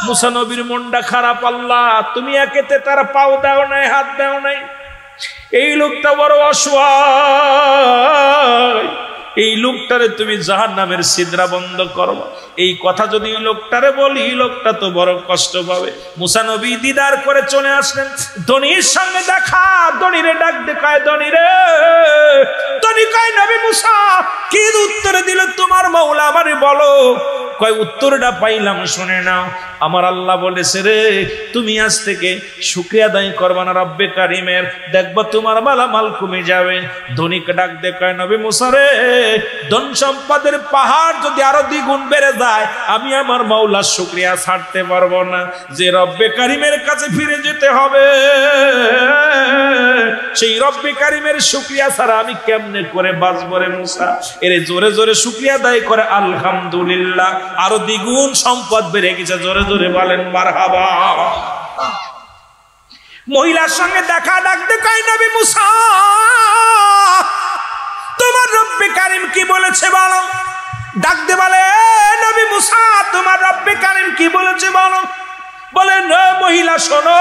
মুসা নবীর মনটা খারাপ। আল্লাহ তুমি একেতে তার পাও দাও নাই, হাত দাও নাই, এই লোকটা বড় অসহায়, এই লোকটারে তুমি জাহান্নামের ছিদ্রা বন্ধ করো। এই কথা যদি এই লোকটারে বলি, লোকটা তো বড় কষ্ট পাবে। মুসা নবী দিদার করে চলে আসলেন, ধনির সঙ্গে দেখা। ধনিরে ডাক দেখায়, ধনী রে। ধনী কয় নবী মুসা কি উত্তর দিল তোমার মাওলা আমারে বলো। কয় উত্তরটা পাইলাম, শুনে নাও। আমার আল্লাহ বলেছে রে, তুমি আজ থেকে শুকরিয়া আদায় করবা না রব্বে কারিমের, দেখবা তোমার মালামাল কমে যাবে। ধনীকে ডাক দেখায় নবী মুসা রে, ধন সম্পদের পাহাড় যদি আরো দ্বিগুণ বেড়ে যায়, আমি আমার মাওলার শুকরিয়া ছাড়তে পারবো না। যে রব্বে কারিমের কাছে ফিরে যেতে হবে, সেই রব্বে কারিমের শুকরিয়া ছাড়া আমি কেমনে করে বাঁচবো রে মুসা। এরে জোরে জোরে শুকরিয়া আদায় করে আলহামদুলিল্লাহ, আরো দ্বিগুণ সম্পদ বেড়ে গেছে। জোরে জোরে বলেন মারহাবা। মহিলার সঙ্গে দেখা, ডাক দেখায় নবী মুসা তোমার রব্বে কারিম কি বলেছে বলো। ডাক দে বলে নবী মুসা তোমার রব্বে কারিম কি বলেছে বলো। বলে না মহিলা শোনো,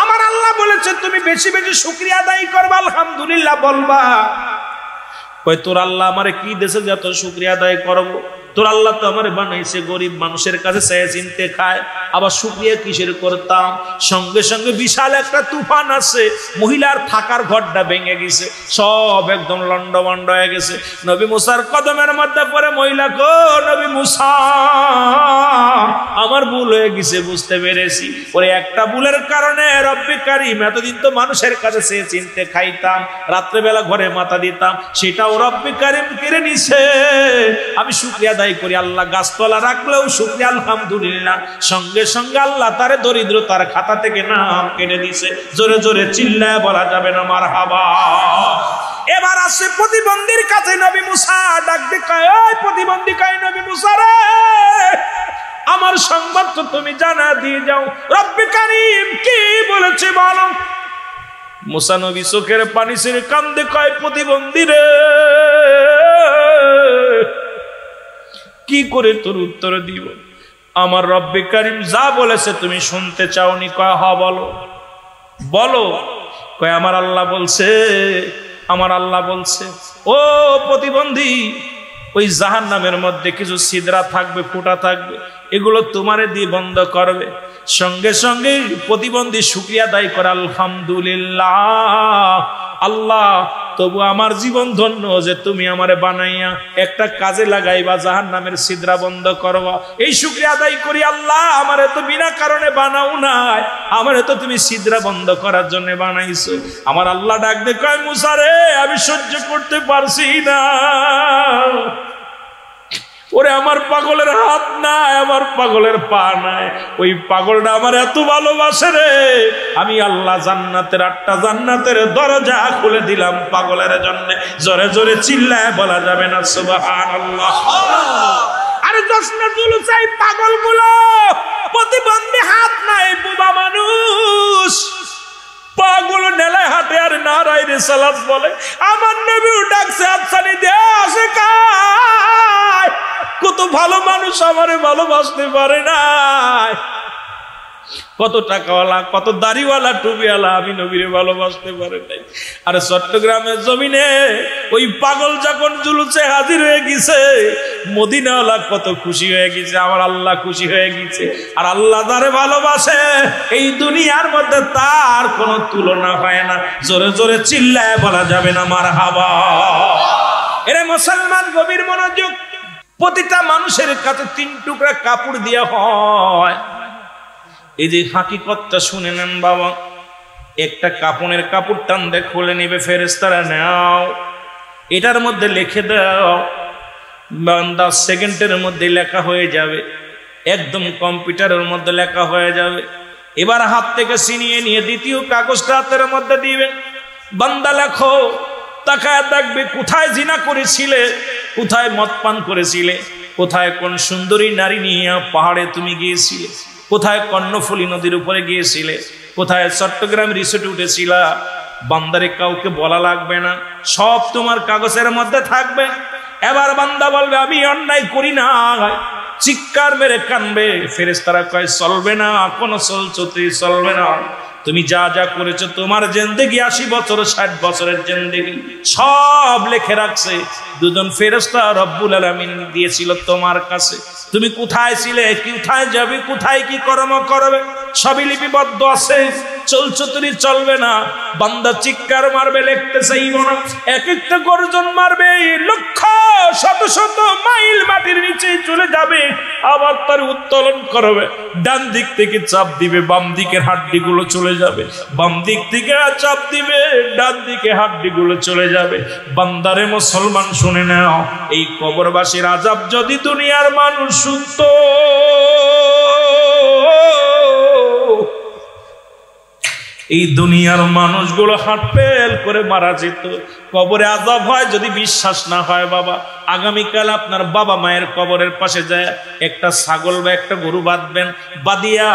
আমার আল্লাহ বলেছে তুমি বেশি বেশি শুকরিয়া আদায় করবা, আলহামদুলিল্লাহ বলবা। কই তোর আল্লাহ আমারে কি দেশে যত শুকরিয়া আদায় করবো? তোর আল্লাহ তো আমার বানাইছে গরিব মানুষের কাছে চেয়ে চিনতে খায়, আবার শুকরিয়া কিসের করতাম? সঙ্গে সঙ্গে বিশাল একটা তুফান আছে, মহিলার থাকার ঘরটা ভেঙে গেছে, সব একদম লন্ডভন্ড হয়ে গেছে। নবী মুসার কদমের মধ্যে পড়ে মহিলা কো নবী মুসা আমার ভুল হয়ে গেছে, বুঝতে পেরেছি। ওরে একটা ভুলের কারণে রব্বে কারিম এতদিন তো মানুষের কাছে চেয়ে চিনতে খাইতাম, রাত্রেবেলা ঘরে মাথা দিতাম, সেটাও রব্বে কারিম কেড়ে নিছে। আমি শুকরিয়া আদায় করি। আল্লাহ গাছতলা রাখলেও শুকরিয়া আলহামদুলিল্লাহ। সঙ্গে সঙ্গে আল্লাহ তারে দরিদ্রতার খাতা থেকে নাম কেটে দিছে। জোরে জোরে চিল্লায় বলা যাবে না মারহাবা। এবার আসে প্রতিবন্ধীর কাছে নবী মুসা, ডাক দেখায় ওই প্রতিবন্ধী কয় নবী মুসা রে, আমার সংবাদ তো তুমি জানা দিয়ে যাও, রব্বে কারিম কি বলেছে বলো। মুসা নবী চোখের পানি ছেড়ে কান্দে, কয় প্রতিবন্ধী রে কি করে তোর উত্তর দিব? আমার রব্বে কারিম যা বলেছে তুমি শুনতে চাওনি? কয় হ বলো। বলো। কয় আমার আল্লাহ বলছে, আমার আল্লাহ বলছে ও প্রতিবন্ধী, ওই জাহান্নামের মধ্যে কিছু ছিদ্রা থাকবে, ফুটা থাকবে, এগুলো তোমারে দিয়ে বন্ধ করবে। সঙ্গে সঙ্গে প্রতিবন্ধী শুকরিয়া আদায় করে আলহামদুলিল্লাহ, আল্লাহ তবু আমার জীবন ধন্য যে তুমি আমারে বানাইয়া একটা কাজে লাগাইবা, জাহান্নামের ছিদ্রা বন্ধ করবা। এই শুকরিয়া আদায় করি আল্লাহ, আমারে তো বিনা কারণে বানাও নাই, আমারে তো তুমি ছিদ্রা বন্ধ করার জন্য বানাইছো। আমার আল্লাহ ডাক দে কয় মুসা রে, আমি সহ্য করতে পারছি না। ওরে আমার পাগলের হাত নাই, আমার পাগলের পা নাই, ওই পাগলটা আমার এত ভালোবাসে রে, আমি আল্লাহ জান্নাতের 8টা জান্নাতের দরজা খুলে দিলাম পাগলের জন্য। জোরে জোরে চিল্লায় বলা যাবে না সুবহানাল্লাহ। আরে দশটা জুলু চাই পাগল গুলো, প্রতিবন্ধী হাত নাই, বোবা মানুষ, পাগল নেলায় হাটে আর নারায় রিসালাত বলে। আমার নবীও ডাকছে আচ্ছানি দে আসে কায়, কত ভালো মানুষ আমারে ভালোবাসতে পারে না, কত টাকাওয়ালা, কত দাড়িওয়ালা, টুপিওয়ালা, আমি নবীরে ভালোবাসতে পারে নাই। আরে চট্টগ্রামের জমিনে ওই পাগল যখন জুলুসে হাজির হয়ে গেছে, মদিনাওয়ালা কত খুশি হয়ে গেছে, আমার আল্লাহ খুশি হয়ে গেছে। আর আল্লাহ তারে ভালোবাসে, এই দুনিয়ার মধ্যে তার কোনো তুলনা হয় না। জোরে জোরে চিল্লায় বলা যাবে না মারহাবা। এরে মুসলমান গভীর মনোযোগ, প্রতিটা মানুষের কাছে 3 টুকরা কাপড় দেওয়া হয়। এই যে হাকিকতটা শুনে নেন বাবা, একটা কাপড়ের কাপড় টান দিয়ে খুলে নিবে ফেরেশতারা, নাও এটার মধ্যে লিখে দাও, 10 সেকেন্ডের মধ্যে লেখা হয়ে যাবে, একদম কম্পিউটারের মধ্যে লেখা হয়ে যাবে। এবার হাত থেকে ছিনিয়ে নিয়ে দ্বিতীয় কাগজটা হাতের মধ্যে দিবে, বান্দা লেখো, তাকায় দেখবে কোথায় জিনা করেছিলে, কোথায় মদ পান করেছিলে, কোথায় কোন সুন্দরী নারী নিয়ে পাহাড়ে তুমি গিয়েছিলে, কোথায় কর্ণফুলী নদীর উপরে গিয়েছিলে, কোথায় চট্টগ্রাম রিসোর্টে উঠেছিলা। বান্দারে কাউকে বলা লাগবে না, সব তোমার কাগজের মধ্যে থাকবে। এবার বান্দা বলবে আমি অন্যায় করি না, চিৎকার মেরে কানবে। ফেরেশতারা কয় চলবে না, কোনো চলছুতি চলবে না, তুমি যা যা করেছো তোমার জিন্দেগি 80 বছর 60 বছরের জিন্দেগি সব লিখে রাখছে। দুজন ফেরেশতা রব্বুল আলামিন দিয়েছিল তোমার কাছে, তুমি কোথায় ছিলে, কোথায় যাবে, কোথায় কি কর্ম করবে সবই লিপিবদ্ধ আছে। চলছুতুরি চলবে না, বান্দা চিৎকার মারবে, লিখতে চাইব না, এক একটা গর্জন মারবে, লক্ষ শত শত মাইল মাটির নিচে চলে যাবে, আবার তার উত্তোলন করবে। ডান দিক থেকে চাপ দিবে, বাম দিকের হাড্ডিগুলো চলে যাবে, বাম দিক থেকে চাপ দিবে, ডান দিকে হাড্ডিগুলো চলে যাবে। বান্দারে মুসলমান শুনে নাও, এই কবরবাসীর আযাব যদি দুনিয়ার মানুষ শুনতো, এই দুনিয়ার মানুষগুলো হার্ট ফেল করে মারা যেত। কবরে আযাব হয় যদি বিশ্বাস না হয় বাবা, আগামীকাল আপনার বাবা মায়ের কবরের পাশে যায় একটা ছাগল বা একটা গরু বাঁধবেন, বাঁধিয়া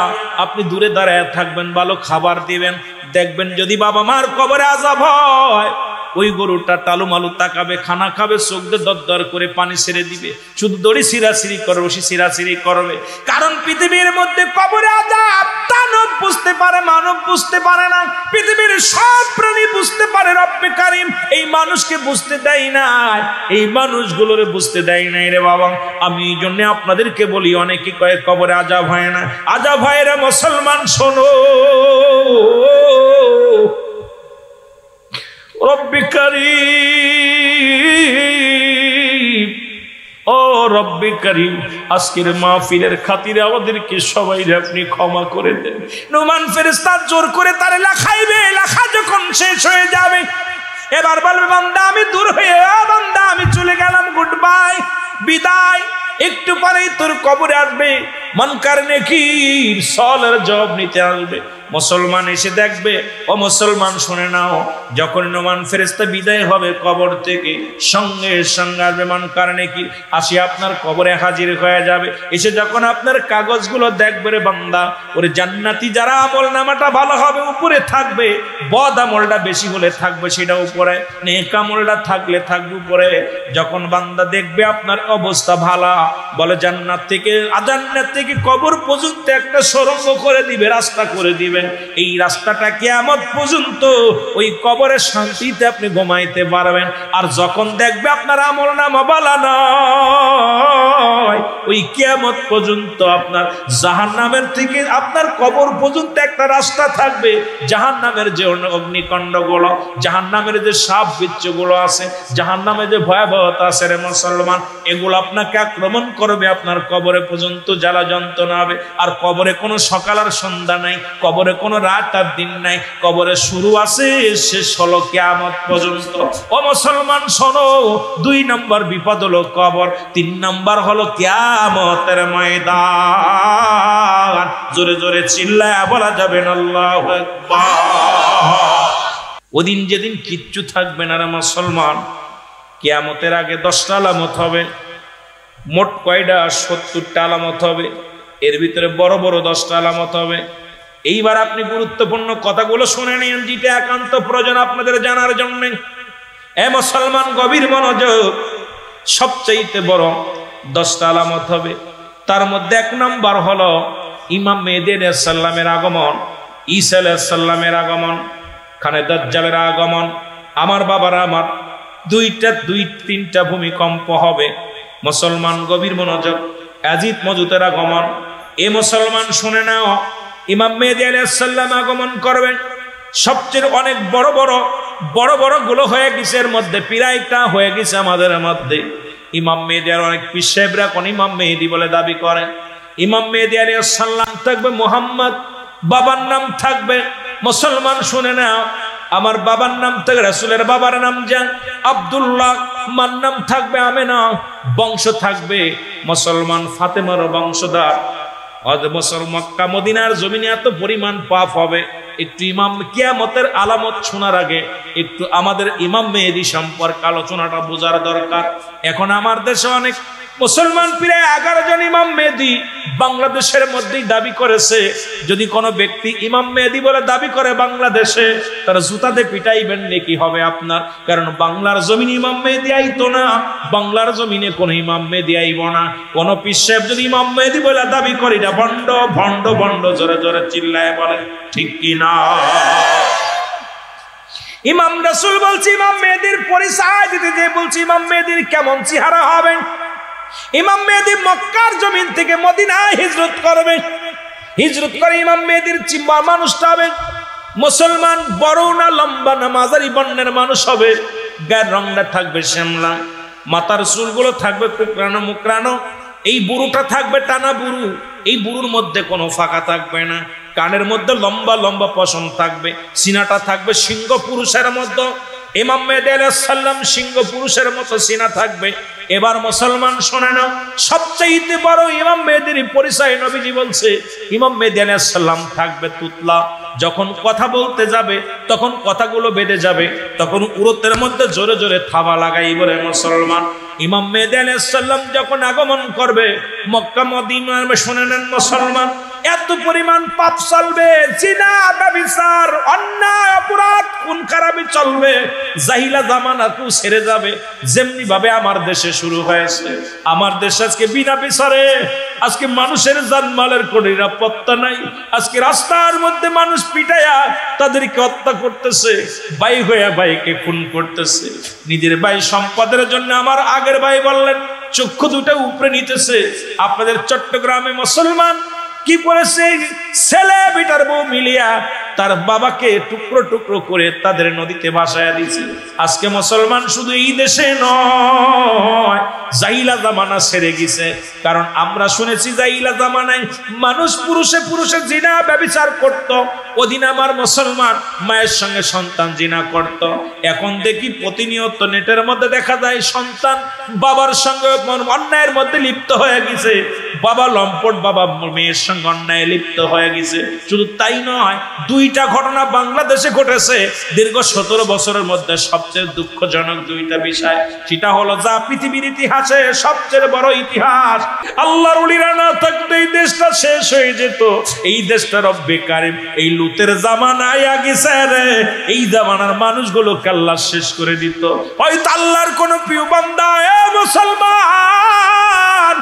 আপনি দূরে দাঁড়ায় থাকবেন, ভালো খাবার দিবেন, দেখবেন যদি বাবা মার কবরে আযাব হয়, ওই গরুটা টালু মালু তাকাবে, খানা খাবে, চোখ দিয়ে দরদর করে পানি ছেড়ে দিবে, শুধু দড়ি সিরাসিরি করবে, সে সিরাসিরি করবে। কারণ পৃথিবীর মধ্যে কবরে আযাব দানব বুঝতে পারে, মানব বুঝতে পারে না। পৃথিবীর সব প্রাণী বুঝতে পারে, রব্বে কারীম এই মানুষকে বুঝতে দেয় না, এই মানুষগুলোরে বুঝতে দেয় নাই রে বাবা। আমি এই জন্য আপনাদেরকে বলি, অনেকে কয়ে কবরে আযাব হয় না, আযাব হয় রে মুসলমান, শোনো। রব্বে কারীম, ও রব্বে কারীম, আজকের মাহফিলের খাতিরে আমাদেরকে সবাই আপনি ক্ষমা করে দেন। নোমান ফেরেশতা জোর করে তারে লাখাইবে, লাখা যখন শেষ হয়ে যাবে এবার বলবে বান্দা আমি দূর হয়ে, বান্দা আমি চলে গেলাম, গুড বাই, বিদায়। একটু পরেই তোর কবরে আসবে মুনকার নেকির সওয়ালের জবাব নিতে আসবে। মুসলমান এসে দেখবে, ও মুসলমান শুনে নাও, যখন নোমান ফেরেশতা বিদায় হবে কবর থেকে, সঙ্গে সঙ্গে আসবে মুনকার নেকির, আসি আপনার কবরে হাজির হয়ে যাবে। এসে যখন আপনার কাগজগুলো দেখবে রে বান্দা, ওরে জান্নাতি যারা আমল নামাটা ভালো হবে উপরে থাকবে, বদ আমলটা বেশি হলে থাকবে সেটা উপরে, নেক আমলটা থাকলে থাকবে উপরে। যখন বান্দা দেখবে আপনার অবস্থা ভালো, বলে জান্নাত থেকে কবর পর্যন্ত একটা সুড়ঙ্গ করে দিবে, রাস্তা করে দিবে। এই রাস্তাটা কিয়ামত পর্যন্ত ওই কবরের শান্তিতে আপনি ঘুমাইতে পারবেন। আর যখন দেখবে আপনার আমলনামা ভালো নয়, ওই কিয়ামত পর্যন্ত আপনার জাহান্নামের থেকে আপনার কবর পর্যন্ত একটা রাস্তা থাকবে। জাহান্নামের যে অগ্নিকাণ্ডগুলো, জাহান্নামের যে সাপ বিচ্ছুগুলো আছে, জাহান্নামের যে ভয়াবহতা আছে রে মুসলমান, এগুলো আপনাকে আক্রমণ করবে, আপনার কবরে পর্যন্ত জ্বালা যন্ত্রণা হবে। আর কবরে কোনো সকাল আর সন্ধ্যা নাই, কবরে কোনো রাত আর দিন নাই, কবরে শুরু আছে, শেষ হলো কিয়ামত পর্যন্ত। ও মুসলমান শোনো, 2 নম্বর বিপদ হলো কবর, 3 নম্বর হলো কিয়ামতের ময়দান। জোরে জোরে চিল্লায়া বলা যাবে না আল্লাহু আকবার। ওদিন যেদিন কিচ্ছু থাকবে না রে মুসলমান, কিয়ামতের আগে 10টা আলামত হবে। মোট কয়টা? 70টা আলামত হবে। এর ভিতরে বড় বড় 10টা আলামত হবে। এইবার আপনি গুরুত্বপূর্ণ কথাগুলো শুনে নিন, যেটা একান্ত প্রয়োজন আপনাদের জানার জন্য। এ মুসলমান গভীর মনোযোগ। সবচাইতে বড় 10টা আলামত হবে, তার মধ্যে 1 নম্বর হলো ইমাম মেহেদী আলাইহিস সালামের আগমন, ঈসা আলাইহিস সালামের আগমন, খানে দাজ্জালের আগমন। আমার বাবারা আমার, 2-3টা ভূমিকম্প হবে। মুসলমান গভীর মনোযোগ। ইয়াজিদ মজুদের আগমন। এ মুসলমান শুনে নাও, ইমাম মেহেদী আলাইহিস সালাম আগমন করবেন। সবচেয়ে অনেক বড় বড় গুলো হয়ে গেছে, এর মধ্যে প্রায়টা হয়ে গেছে আমাদের মধ্যে। ইমাম মেহেদী আর অনেক পীর সাহেবরা কোন ইমাম মেহেদী বলে দাবি করে। ইমাম মেহেদী আলাইহিস সালাম থাকবে মুহাম্মদ, বাবার নাম থাকবে, মুসলমান শুনে নাও, আমার বাবার নাম থাকবে, রাসূলের বাবার নাম জান আব্দুল্লাহ, মার নাম থাকবে আমেনা, বংশ থাকবে মুসলমান ফাতেমার বংশধর। মক্কা মদিনার জমিনে এত পরিমাণ পাপ হবে। একটু ইমাম কিয়ামতের আলামত শোনার আগে একটু আমাদের ইমাম মেহেদী সম্পর্কে আলোচনাটা বোঝার দরকার। এখন আমার দেশে অনেক মুসলমান পীরে 11 জন ইমাম মেহেদী বাংলাদেশের মধ্যেই দাবি করেছে। যদি কোনো ব্যক্তি ইমাম মেহেদী বলে দাবি করে বাংলাদেশে, তার জুতাতে পিটাইবেন নাকি হবে আপনার, কারণ বাংলার জমিনে ইমাম মেহেদী আইতো না, বাংলার জমিনে কোনো ইমাম মেহেদী আইব না। কোন পীর সাহেব যদি ইমাম মেহেদী বলে দাবি করে, এটা ভণ্ড ভণ্ড ভণ্ড, জোরে জোরে চিল্লায় বলে ঠিক কি না? ইমাম রাসূল বলছি ইমাম মেহেদীর পরিচয় দিতে যে বলছি ইমাম মেহেদীর কেমন চেহারা হবে। ইমাম মেহেদী মক্কার জমিন থেকে মদিনায় হিজরত করবে, হিজরত করে ইমাম মেহেদীর চিম্বা মানুষটা হবে মুসলমান, বড় না লম্বা না মাঝারি বর্ণের মানুষ হবে, গায়ের রংটা থাকবে শ্যামলা, মাথার চুলগুলো থাকবে কুকরানো মুকরানো, এই বুড়োটা থাকবে টানা বুড়ু, এই বুড়ুর মধ্যে কোনো ফাঁকা থাকবে না, কানের মধ্যে লম্বা লম্বা পশম থাকবে, সিনাটা থাকবে সিংহ পুরুষের মতো। ইমাম মেহেদী আলাইহিস সালাম সিংহ পুরুষের মতো সিনা থাকবে। এবার মুসলমান শোনে না, সবচেয়ে বড় ইমাম মেহেদীর পরিচয় নবীজি বলছে ইমাম মেহেদী আলাইহিস সালাম থাকবে তুতলা, যখন কথা বলতে যাবে তখন কথাগুলো বেঁধে যাবে, তখন উরতের মধ্যে জোরে জোরে থাবা লাগাই বলে মুসলমান। ইমাম মেহেদী আলাইহিস সালাম যখন আগমন করবে মক্কা মদিনায়, শুনে নেন মুসলমান, এত পরিমাণ পাপ চলবে, জিনা ব্যভিচার অন্যায় অপরাধ খুন খারাপি চলবে, জাহিলা জামানা কেউ ছেড়ে যাবে, যেমনি ভাবে আমার দেশে শুরু হয়েছে। আমার দেশ আজকে বিনা বিচারে, আজকে মানুষের জানমালের কোনো নিরাপত্তা নাই, আজকে রাস্তার মধ্যে মানুষ পিটায়া তাদেরকে হত্যা করতেছে, ভাই হইয়া ভাইকে খুন করতেছে, নিজের ভাই সম্পদের জন্য আমার আগের ভাই বললেন চক্ষু দুটা উপরে নিতেছে। আপনাদের চট্টগ্রামে মুসলমান কি করেছে, ছেলে বেটার বউ মিলিয়া তার বাবাকে টুকরো টুকরো করে তাদের নদীতে ভাসায়া দিয়েছে। আজকে মুসলমান শুধু এই দেশে নয়, জাহিলা জামানা ছেড়ে গেছে, কারণ আমরা শুনেছি জাহিলা জামানায় মানুষ পুরুষে পুরুষে জিনা ব্যভিচার করত, ওদিন আমার মুসলমান মায়ের সঙ্গে সন্তান জিনা করত। এখন দেখি প্রতিনিয়ত নেটের মধ্যে দেখা যায় সন্তান বাবার সঙ্গে অন্যায়ের মধ্যে লিপ্ত হয়ে গেছে, বাবা লম্পট, বাবা মেয়ের সঙ্গে অন্যায় লিপ্ত হয়ে গেছে। শুধু তাই নয়, দুইটা ঘটনা বাংলাদেশে ঘটেছে দীর্ঘ 17 বছরের মধ্যে, সবচেয়ে দুঃখজনক দুইটা বিষয়। সেটা হলো যা পৃথিবীর ইতিহাসে সবচেয়ে বড় ইতিহাস, আল্লাহর ওলিরা না থাকলে এই দেশটা শেষ হয়ে যেত। এই দেশটা রব্বে কারিম এই লুতের জামানায় গেছে রে, এই জামানার মানুষগুলোকে আল্লাহ শেষ করে দিত। হয়তো আল্লাহর কোন প্রিয় বান্দা মুসলমান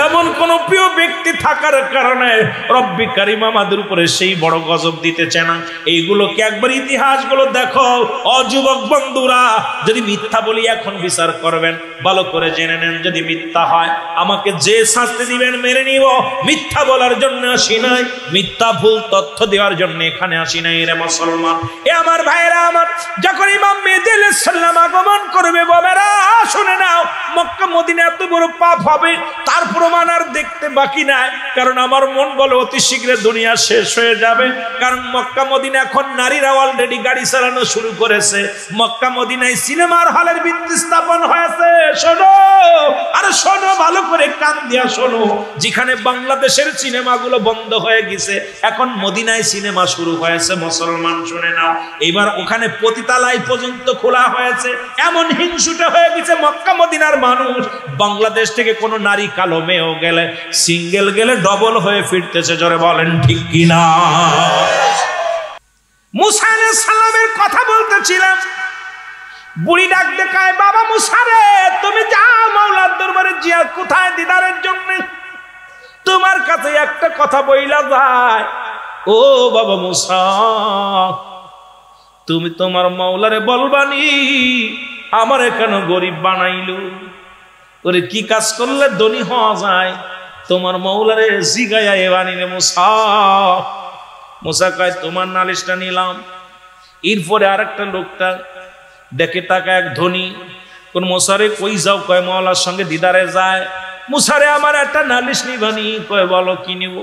এমন কোন প্রিয় ব্যক্তি থাকার কারণে রব্বে কারিম আমাদের উপরে সেই বড় গজব দিতেছে না। এইগুলোকে একবার ইতিহাসগুলো দেখো। অযুবক বন্ধুরা, যদি মিথ্যা বলি এখন বিচার করবেন, ভালো করে জেনে নেন, যদি মিথ্যা হয় আমাকে যে শাস্তি দিবেন মেনে নিব। মিথ্যা বলার জন্য আসি নাই, মিথ্যা ভুল তথ্য দেওয়ার জন্য এখানে আসি নাই রে মুসলমান। এ আমার ভাইরা আমার, যখন ইমাম মেহেদী আলাইহিস সালাম আগমন করবে বাবারা শুনে নাও, মক্কা মদিনা এত বড় পাপ হবে তার প্রমাণ আর দেখতে বাকি নাই, কারণ আমার মন বলে অতি শীঘ্র দুনিয়া শেষ হয়ে যাবে। কারণ মক্কা মদিনা এখন নারীরা অলরেডি গাড়ি চালানো শুরু করেছে, মক্কা মদিনায় সিনেমার হলের ভিত্তি স্থাপন হয়েছে। শোনো আর শোনো, ভালো করে কান দিয়া শোনো, যেখানে বাংলাদেশের সিনেমাগুলো বন্ধ হয়ে গেছে এখন মদিনায় সিনেমা শুরু হয়েছে। মুসলমান শুনে নাও, এবার ওখানে পতিতালয় পর্যন্ত খোলা হয়েছে। এমন হিংসুটে হয়ে গেছে মক্কা মদিনার মানুষ, বাংলাদেশ থেকে কোনো নারী কালো মেয়েও গেলে সিঙ্গেল গেলে ডবল হয়ে ফিরতেছে। জোরে বলেন ঠিক কিনা? মুসা আলাইহিস সালামের কথা বলতেছিলাম, বুড়ি ডাক দেখায়, বাবা মুসা রে, তুমি যাও মাওলার দরবারে জিয়া, কোথায় দিদারের জন্য? তোমার কাছে একটা কথা বইলা যায়, ও বাবা মুসা, তুমি তোমার মাওলারে বলবানি আমার কেন গরিব বানাইলো, ওরে কি কাজ করলে ধনী হওয়া যায়, তোমার মাওলারে জিগায়া এবানিলে মুসা। মুসা কয়, তোমার নালিশটা নিলাম। এরপরে আরেকটা লোকটা দেখে টাকা এক ধনী, কোন মুসারে কই যাও? কয় মাওলার সঙ্গে দিদারে যায়। মুসারে আমার একটা নালিশ নিবানি। কয় বলো কি নিব?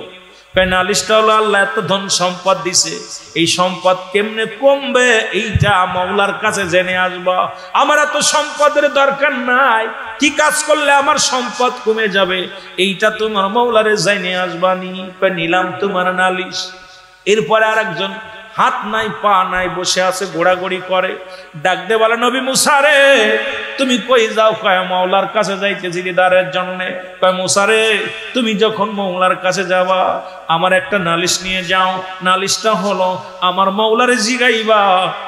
কয় নালিশটা হলো আল্লাহ এত ধন সম্পদ দিছে, এই সম্পদ কেমনে কমবে এইটা মাওলার কাছে জেনে আসবা। আমার এত সম্পদের দরকার নাই, কি কাজ করলে আমার সম্পদ কমে যাবে এইটা তোমার মাওলারে জেনে আসবানি। কয় নিলাম তোমার নালিশ। এরপরে আর একজন হাত নাই পা নাই, বসে আছে গোড়াগড়ি করে। ডাক দে বলে নবী মুসা রে তুমি কই যাও? কয় মাওলার কাছে যাইতেছি দিদারের জন্য। কয় মুসা রে তুমি যখন মাওলার কাছে যাবা আমার একটা নালিশ নিয়ে যাও। নালিশটা হলো আমার মাওলারে জিগাইবা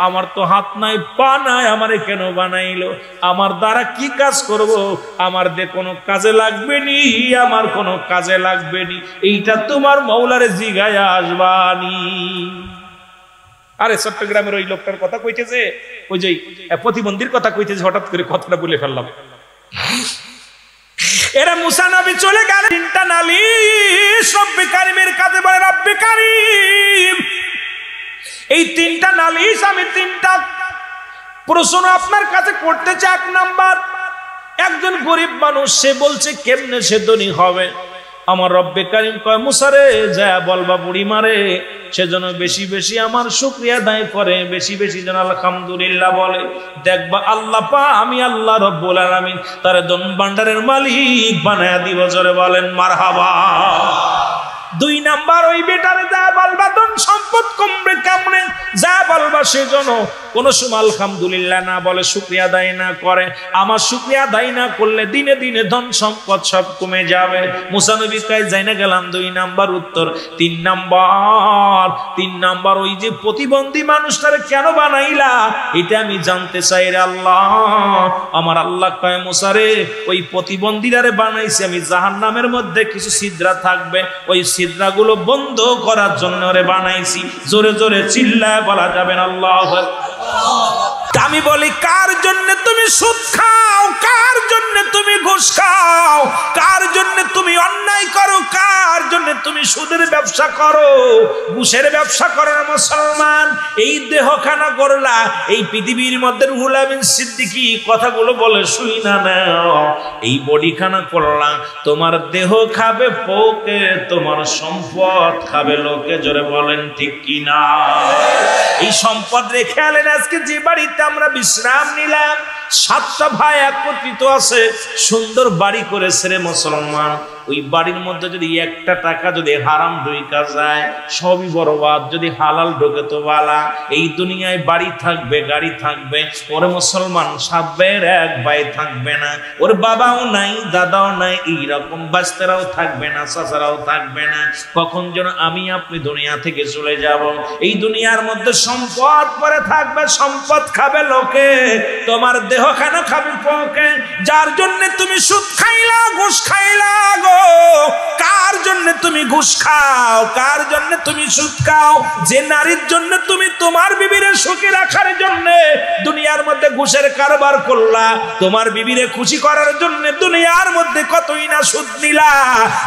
আমার তো হাত নাই পা নাই, আমারে কেন বানাইলো, আমার দ্বারা কি কাজ করব, আমার দে কোনো কাজে লাগবে নি, আমার কোনো কাজে লাগবে নি, এইটা তোমার মাওলারে জিগাইয়া আসবানি। আরে চট্টগ্রামের ওই লোকটার কথা কইতেছে, ওই যে প্রতিবন্ধীর কথা কইতেছে, হঠাৎ করে কথাটা বলে ফেললাম। এরা মুসা নবী চলে গেল, তিনটা নালিশ রব্বে কারিমের কাছে বলে রব্বে কারিম এই তিনটা নালিশ আমি তিনটা প্রশ্ন আপনার কাছে করতে চাই। এক নাম্বার, একজন গরিব মানুষ সে বলছে কেমনে সে ধনী হবে। আমার রব্বে কারিম কয় মুসা রে যা বলবা বুড়ি মারে সেজন্য বেশি বেশি আমার শুকরিয়া আদায় করে, বেশি বেশি যেন আলহামদুলিল্লাহ বলে। দেখবা আল্লাহ পা আমি আল্লাহ রব্বুল আলামিন তার ধন ভান্ডারের মালিক বানায়া দিব। জোরে বলেন মারহাবা। দুই নাম্বার, ওই বেটারে যা বলবা ধন সম্পদ কমবে কেমনে যা বলবা সেজন্য কোন সময় আলহামদুলিল্লাহ না বলে, শুকরিয়া আদায় না করে। আমার শুকরিয়া আদায় না করলে দিনে দিনে ধন সম্পদ সব কমে যাবে। মুসা নবী কয় যাই না গেলাম। দুই নাম্বার উত্তর। তিন নাম্বার ওই যে প্রতিবন্ধী মানুষটারে কেন বানাইলা এটা আমি জানতে চাই রে আল্লাহ। আমার আল্লাহ কয় মুসা রে ওই প্রতিবন্ধীরারে বানাইছি আমি জাহান্নামের মধ্যে কিছু ছিদ্রা থাকবে, ওই ছিদ্রাগুলো বন্ধ করার জন্য ওরে বানাইছি। জোরে জোরে চিল্লায় বলা যাবে না আল্লাহু আকবার। আমি বলি কার জন্য তুমি সুদ খাও, কার জন্য তুমি ঘুষ খাও, কার জন্য তুমি অন্যায় করো, কার জন্য তুমি সুদের ব্যবসা করো, ঘুষের ব্যবসা করো না মুসলমান। এই দেহখানা করলা, এই পৃথিবীর মধ্যে রুহুল আমিন সিদ্দিকী কথাগুলো বলে শুই না নাও। এই বডিখানা করলা, তোমার দেহ খাবে পোকে, তোমার সম্পদ খাবে লোকে। জোরে বলেন ঠিক কিনা? এই সম্পদ রেখে আলেন আজকে যে বাড়িতে আমরা বিশ্রাম নিলাম, 7টা ভাই একত্রিত আছে, সুন্দর বাড়ি করেছে রে মুসলমান। ওই বাড়ির মধ্যে যদি একটা টাকা যদি হারাম ঢুইকা যায় সবই বরবাদ, যদি হালাল ঢোকে তো বালা। এই দুনিয়ায় বাড়ি থাকবে, গাড়ি থাকবে, ওরে মুসলমান 7 ভাইয়ের 1 ভাই থাকবে না, ওর বাবাও নাই, দাদাও নাই, এইরকম বাস্তেরাও থাকবে না, চাচারাও থাকবে না। কখন যেন আমি আপনি দুনিয়া থেকে চলে যাব। এই দুনিয়ার মধ্যে সম্পদ পরে থাকবে, সম্পদ খাবে লোকে, তোমার দেহখানা খাবে পোকে। যার জন্য তুমি সুদ খাইলা, ঘুষ খাইলা গো, কার জন্য তুমি ঘুষ খাও, কার জন্য তুমি সুদ খাও? যে নারীর জন্য তুমি তোমার বিবিরে সুখী রাখার জন্য দুনিয়ার মধ্যে ঘুষের কারবার করলা, তোমার বিবিরে খুশি করার জন্য দুনিয়ার মধ্যে কতই না সুদ নিলা,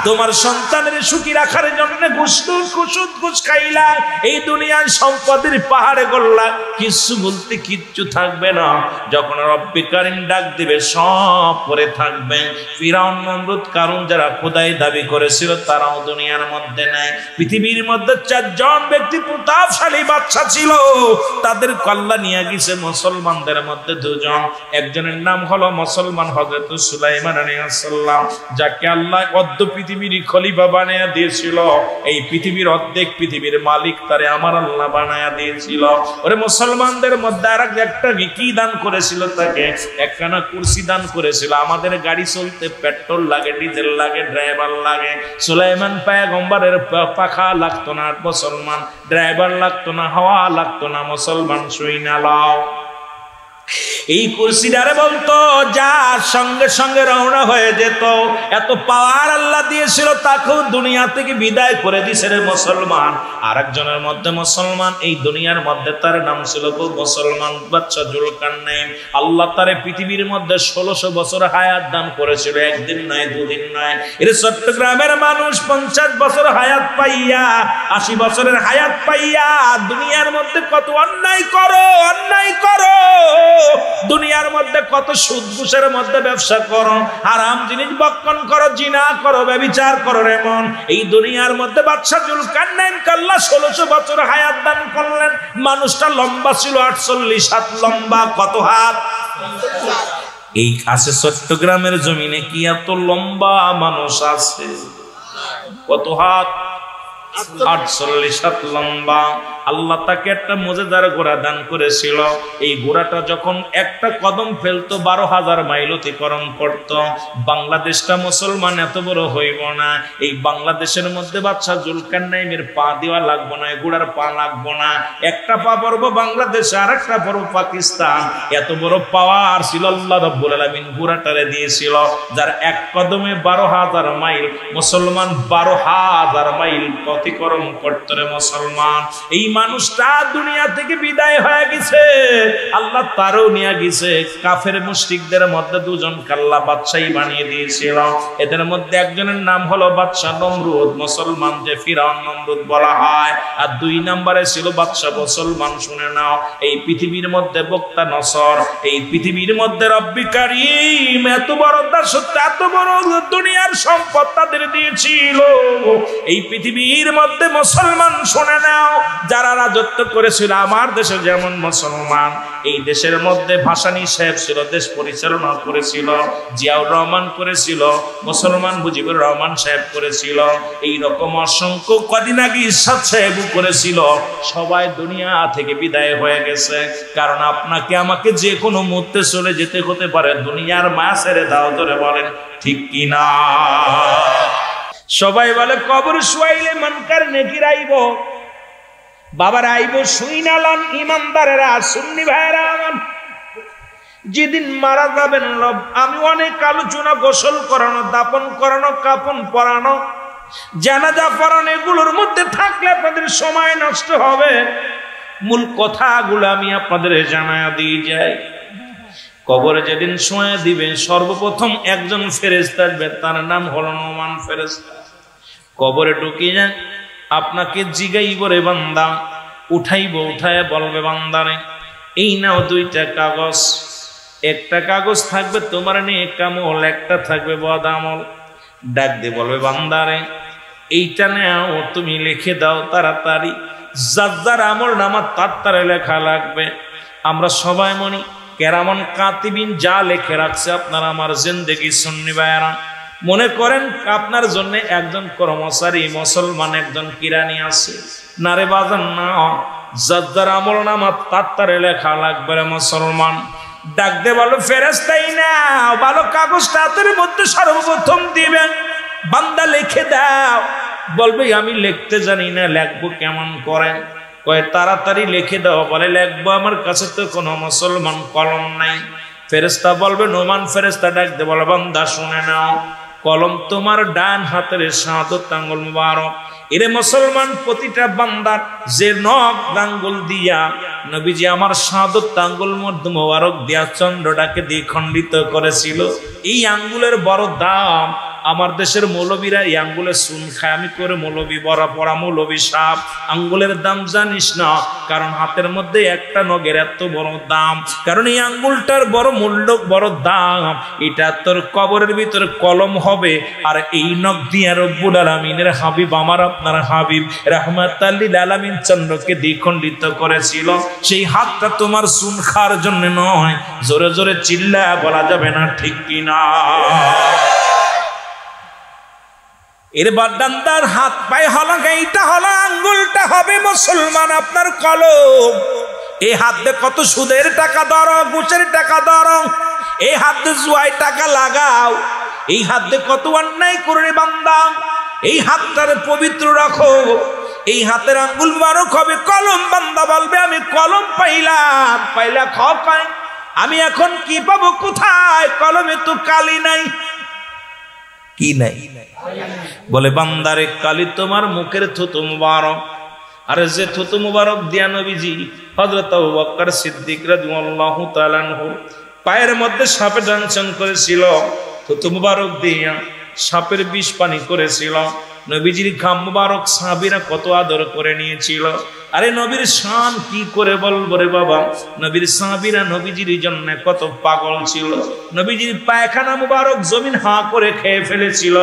তোমার সন্তানের সুখী রাখার জন্য ঘুষ খাইলা, এই দুনিয়ার সম্পদের পাহাড়ে গড়লা, কিছু বলতে কিচ্ছু থাকবে না। যখন রব্বে কারিম ডাক দিবে সব পরে থাকবে। ফিরাউন, নমরুদ, কারুন যারা খোদাই দাবি করেছিল তারাও দুনিয়ার মধ্যে নাই। পৃথিবীর মধ্যে 4 জন ব্যক্তি প্রতাপশালী বাদশা ছিল, তাদের কল্লা নিয়ে গেছে মুসলমানদের মধ্যে 2 জন। একজনের নাম হলো মুসলমান হযরত সুলাইমান আলাইহিস সালাম, যাকে আল্লাহ অর্ধ পৃথিবীর খলিফা বানায়া দিয়েছিল। এই পৃথিবীর অর্ধেক পৃথিবীর মালিক তারে আমার আল্লাহ বানায়া দিয়েছিল। ওরে মুসলমানদের মধ্যে আরেকটা কি দান করেছিল? তাকে একখানা কুরসি দান করেছিল। আমাদের গাড়ি চলতে পেট্রোল লাগে, ডিজেল লাগে, ড্রাইভার লাগে। সুলাইমান পয়গম্বরের পাখা লাগতো না, মুসলমান ড্রাইভার লাগতো না, হাওয়া লাগতো না, মুসলমান শুই না লাও। এই কুরসিদারে বলতো যা, সঙ্গে সঙ্গে রওনা হয়ে যেত। এত পাওয়ার আল্লাহ দিয়েছিল, তাকেও দুনিয়া থেকে বিদায় করে দিছে রে মুসলমান। আরেকজনের মধ্যে মুসলমান, এই দুনিয়ার মধ্যে তার নাম ছিল মুসলমান বাদশা জুলকারনাইন। আল্লাহ তারে পৃথিবীর মধ্যে 1600 বছর হায়াত দান করেছিল, একদিন নয়, 2 দিন নয়। এর চট্টগ্রামের মানুষ 50 বছর হায়াত পাইয়া, 80 বছরের হায়াত পাইয়া দুনিয়ার মধ্যে কত অন্যায় করো, অন্যায় করো, দুনিয়ার মধ্যে কত সুদ ঘুষের মধ্যে ব্যবসা করো, হারাম জিনিস ভক্ষণ করো, জিনা করো, ব্যভিচার করো। এমন এই দুনিয়ার মধ্যে বাদশা জুলকারনাইন আল্লাহ 1600 বছর হায়াত দান করলেন। মানুষটা লম্বা ছিল 48 হাত লম্বা। কত হাত? এই আছে চট্টগ্রামের জমিনে কি এত লম্বা মানুষ আছে? কত হাত? 48 হাত লম্বা। আল্লাহ তাকে একটা মুজিজার ঘোড়া দান করেছিল। এই ঘোড়াটা যখন একটা কদম ফেলতো 12,000 মাইল অতিক্রম করত। বাংলাদেশটা মুসলমান এত বড় হইব না, এই বাংলাদেশের মধ্যে বাদশা জুলকারনাইনের পা দেওয়া লাগবো না, ঘোড়ার পা লাগবো না, একটা পা পড়বো বাংলাদেশে আর একটা পড়বো পাকিস্তান। এত বড় পাওয়ার ছিল আল্লাহ রাব্বুল আলামিন ঘোড়াটারে দিয়েছিল, যার এক কদমে 12,000 মাইল মুসলমান 12,000 মাইল অতিক্রম করতে রে মুসলমান। এই মানুষটা দুনিয়া থেকে বিদায় হয়ে গেছে, আল্লাহ তারও নিয়ে গেছে। কাফের মুশরিকদের মধ্যে দুজন কাল্লা বাদশাহী বানিয়ে দিয়েছিল। এদের মধ্যে একজনের নাম হলো বাদশাহ নমরুদ, মুসলমান যে ফিরাউন নমরুদ বলা হয়। আর 2 নম্বরে ছিল বাদশাহ মুসলমান। শুনে নাও, এই পৃথিবীর মধ্যে বক্তা নসর, এই পৃথিবীর মধ্যে রব্বি কারীম এত বড় দাসত্ব, এত বড় দুনিয়ার সম্পদ তাদের দিয়েছিল। এই পৃথিবীর মধ্যে মুসলমান, শুনে নাও, যারা রাজত্ব করেছিল আমার দেশে, যেমন মুসলমান, এই দেশের মধ্যে ভাসানী সাহেব ছিল, দেশ পরিচালনা করেছিল। জিয়াউর রহমান করেছিল, মুসলমান মুজিবুর রহমান সাহেব করেছিল। এই রকম অসংখ্য কদিন আগে ইরশাদ সাহেব করেছিল। সবাই দুনিয়া থেকে বিদায় হয়ে গেছে, কারণ আপনাকে আমাকে যে কোনো মুহূর্তে চলে যেতে হতে পারে। দুনিয়ার মায়া ছেড়ে দাও, ধরে বলেন ঠিক কিনা? সবাই বলে কবর শুয়াইলে মনকার নেকির আইব, বাবার আইব শুই নালন ইমানদারেরা, সুন্নি ভাইরা আমার। যেদিন মারা যাবেন আমি অনেক আলোচনা, গোসল করানো, দাপন করানো, কাপন পরানো, জানাজা পরানো, এগুলোর মধ্যে থাকলে আপনাদের সময় নষ্ট হবে। মূল কথাগুলো আমি আপনাদের জানায়া দিয়ে যাই। কবরে যেদিন শোয়া দিবেন, সর্বপ্রথম একজন ফেরেশতা আসবে, তার নাম হলো নোমান ফেরেশতা। কবরে ঢুকিয়ে যান, আপনাকে জিগাইব রে বান্দা, উঠাইব, উঠায় বলবে বান্দারে এই নাও 2টা কাগজ। একটা কাগজ থাকবে তোমার নেক আমল, একটা থাকবে বদ আমল। ডাক দিয়ে বলবে বান্দারে এইটা নাও, তুমি লিখে দাও তাড়াতাড়ি। যার আমল নামা তার লেখা লাগবে। আমরা সবাই মনি কেরামন কাতিবিন যা লেখে রাখছে আপনার আমার জিন্দেগি সুন্নি ভাইরা, মনে করেন আপনার জন্য একজন কর্মচারী মুসলমান, একজন কিরানি আছে না রে বাজান, না। যার আমল নামা তার লেখা লাগবে রে মুসলমান। ডাক দে বলো ফেরেশতাই না, ভালো কাগজটা হাতের মধ্যে সর্বপ্রথম দিবেন, বান্দা লিখে দাও। বলবে আমি লিখতে জানি না, লিখবো কেমন করে? কয় তাড়াতাড়ি লিখে দাও। বলে লিখবো, আমার কাছে তো কোনো মুসলমান কলম নাই। ফেরেশতা বলবে, নোমান ফেরেশতা ডাক দে বলো বান্দা শুনে নাও, কলম তোমার ডান হাতের শাহাদত আঙ্গুল মুবারক। এরে মুসলমান, প্রতিটা বান্দার যে নখ আঙ্গুল দিয়া নবীজি আমার শাহাদত আঙ্গুল মুবারক দিয়া চন্দ্রটাকে দিয়ে খণ্ডিত করেছিল। এই আঙ্গুলের বড় দাম। আমার দেশের মৌলবীরা এই আঙ্গুলে চুন খায়, আমি করে মৌলবী বড় পড়া মৌলবী সাপ। আঙ্গুলের দাম জানিস না, কারণ হাতের মধ্যে একটা নখের এত বড় দাম, কারণ এই আঙ্গুলটার বড় মূল্য, বড় দাম। এটা তোর কবরের ভিতরে কলম হবে। আর এই নখ দিয়া রব্বুল আলামিনের হাবিব, আমার আপনার হাবিব রাহমাতাল লিল আলামিন চন্দ্রকে দ্বিখণ্ডিত করেছিল। সেই হাতটা তোমার চুন খাওয়ার জন্য নয়। জোরে জোরে চিল্লা বলা যাবে না, ঠিক কিনা? এর বাদান্দার হাত পায়ে হলো, এইটা হলো আঙ্গুলটা হবে মুসলমান আপনার কলম। এই হাত দিয়ে কত সুদের টাকা ধরো, ঘুষের টাকা ধরো, এই হাত দিয়ে জুয়ায় টাকা লাগাও, এই হাত দিয়ে কত অন্যায় করে বান্দা। এই হাতটারে পবিত্র রাখো। এই হাতের আঙ্গুল মুবারক হবে কলম। বান্দা বলবে আমি কলম পাইলাম, পাইলা খাই, আমি এখন কি পাবো কোথায়? কলমে তো কালি নাই। কি নাই? বলে বান্দারে কালি তোমার মুখের থুতু মুবারক। আরে যে থুতু মুবারক দিয়া নবীজি হযরত আবু বকর সিদ্দিক রাদিয়াল্লাহু তাআলা আনহু পায়ের মধ্যে সাপে দংশন করেছিল, থুতু মুবারক দিয়া সাপের বিষ পানি করেছিল। নবীজির ঘাম মুবারক সাহাবীরা কত আদর করে নিয়েছিল। আরে নবীর শান কি করে বলবো রে বাবা। নবীর সাহাবীরা নবীজির জন্য কত পাগল ছিল। নবীজির পায়খানা মুবারক জমিন হা করে খেয়ে ফেলেছিল,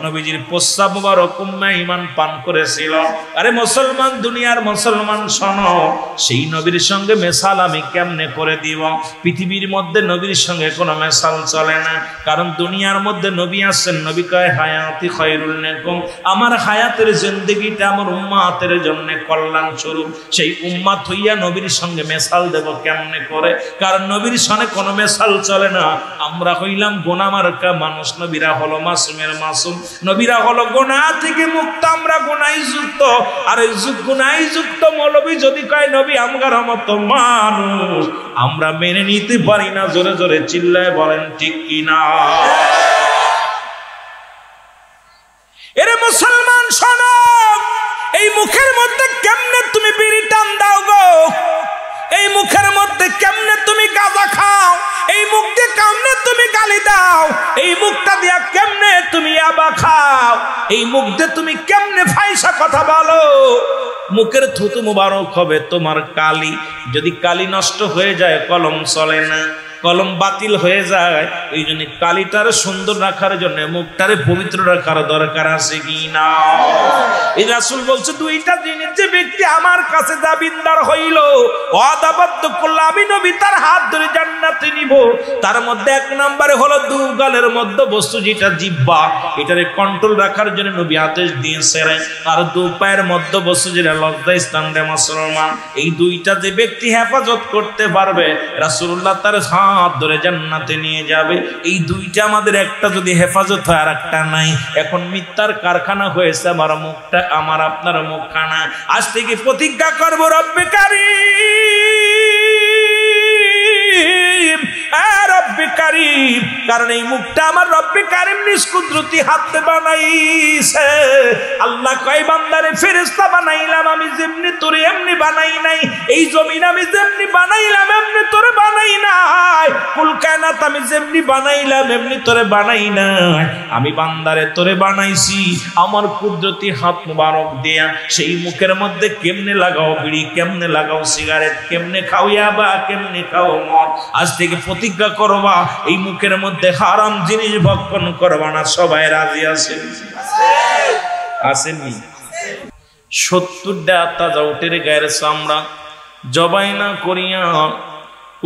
নবীজির প্রস্রাব মুবারক উম্মে ঈমান পান করেছিল। আরে মুসলমান, দুনিয়ার মুসলমান শোনো, সেই নবীর সঙ্গে মেশাল আমি কেমনে করে দিব? পৃথিবীর মধ্যে নবীর সঙ্গে কোনো মেশাল চলে না, কারণ দুনিয়ার মধ্যে নবী আসছেন, নবী কয় হায়াতি খায়রুল লাকুম, আমার হায়াতের জিন্দেগিটা আমার উম্মতের জন্য কল্যাণ স্বরূপ। সেই উম্মত হইয়া নবীর সঙ্গে মেশাল দেব কেমনে করে? কারণ নবীর সঙ্গে কোনো মেশাল চলে না। আমরা হইলাম গুনাহমার্কা মানুষ, নবীরা হলো মাসুমের মাসুম, নবীরা হলো গুনাহ থেকে মুক্ত, আমরা গুনাহই যুক্ত। আর এই গুনাহই যুক্ত মৌলবী যদি কয় নবী আমগার মতো মানুষ, আমরা মেনে নিতে পারি না। জোরে জোরে চিল্লায় বলেন ঠিক কিনা? এরে মুসলমান শোনো, এই মুখের মধ্যে কেমনে তুমি বিড়ি টান দাও গো? এই মুখের মধ্যে কেমনে তুমি গাঁজা খাও? এই মুখ দিয়ে কেমনে তুমি গালি দাও? এই মুখটা দিয়া কেমনে তুমি ইয়াবা খাও? এই মুখ দিয়ে তুমি কেমনে ফাইসা কথা বলো? মুখের থুতু মুবারক হবে তোমার কালি। যদি কালি নষ্ট হয়ে যায় কলম চলে না, কলম বাতিল হয়ে যায়। এই জন্য কালিটার সুন্দর রাখার জন্য মুখটারে পবিত্র রাখার দরকার আছে কি না? এই রাসূল বলছে দুইটা জিনিস যে ব্যক্তি আমার কাছে দাবিনদার হইল, ওয়াদাবদ্ধ করল, আমি নবী তার হাত ধরে জান্নাতে নিব। তার মধ্যে এক নম্বরে হলো দু গালের মধ্যে বস্তু যেটা জিহ্বা, এটারে কন্ট্রোল রাখার জন্য নবী আদেশ দিয়েছেন। আর দু পায়ের মধ্যে বস্তু যেটা লজ্জা স্থান রে মুসলমান, এই দুইটা যে ব্যক্তি হেফাজত করতে পারবে, রাসূলুল্লাহ তার হাত ধরে জান্নাতে নিয়ে যাবে। এই দুইটা আমাদের একটা যদি হেফাজত হয় আর একটা নাই। এখন মিথ্যার কারখানা হয়েছে আমার মুখটা, আমার আপনার মুখখানা। আজ থেকে প্রতিজ্ঞা করবো রব্বে কারীম, রব্বে কারীম, কারণ এই মুখটা আমার রব্বে কারীম নিজ কুদরতি হাতে বানাইছে। আল্লাহ কয় বান্দারে ফেরেশতা বানাইলাম আমি যেমনি তোরে এমনি বানাই নাই। এই জমিন আমি যেমনি বানাইলাম এমনি তোরে বানাই নাই। কুল কায়নাত আমি যেমনি বানাইলাম এমনি তোরে বানাই নাই। আমি বান্দারে তোরে বানাইছি আমার কুদরতি হাত মুবারক দিয়া। সেই মুখের মধ্যে কেমনে লাগাও বিড়ি, কেমনে লাগাও সিগারেট, কেমনে খাও ইয়াবা, কেমনে খাও মদ। আজ থেকে প্রতিজ্ঞা করবা এই মুখের মধ্যে হারাম জিনিস ভক্ষণ করবা না। সবাই রাজি আছেন? আসেননি? 70টা তাজা উটের গায়ের চামড়া জবাই না করিয়া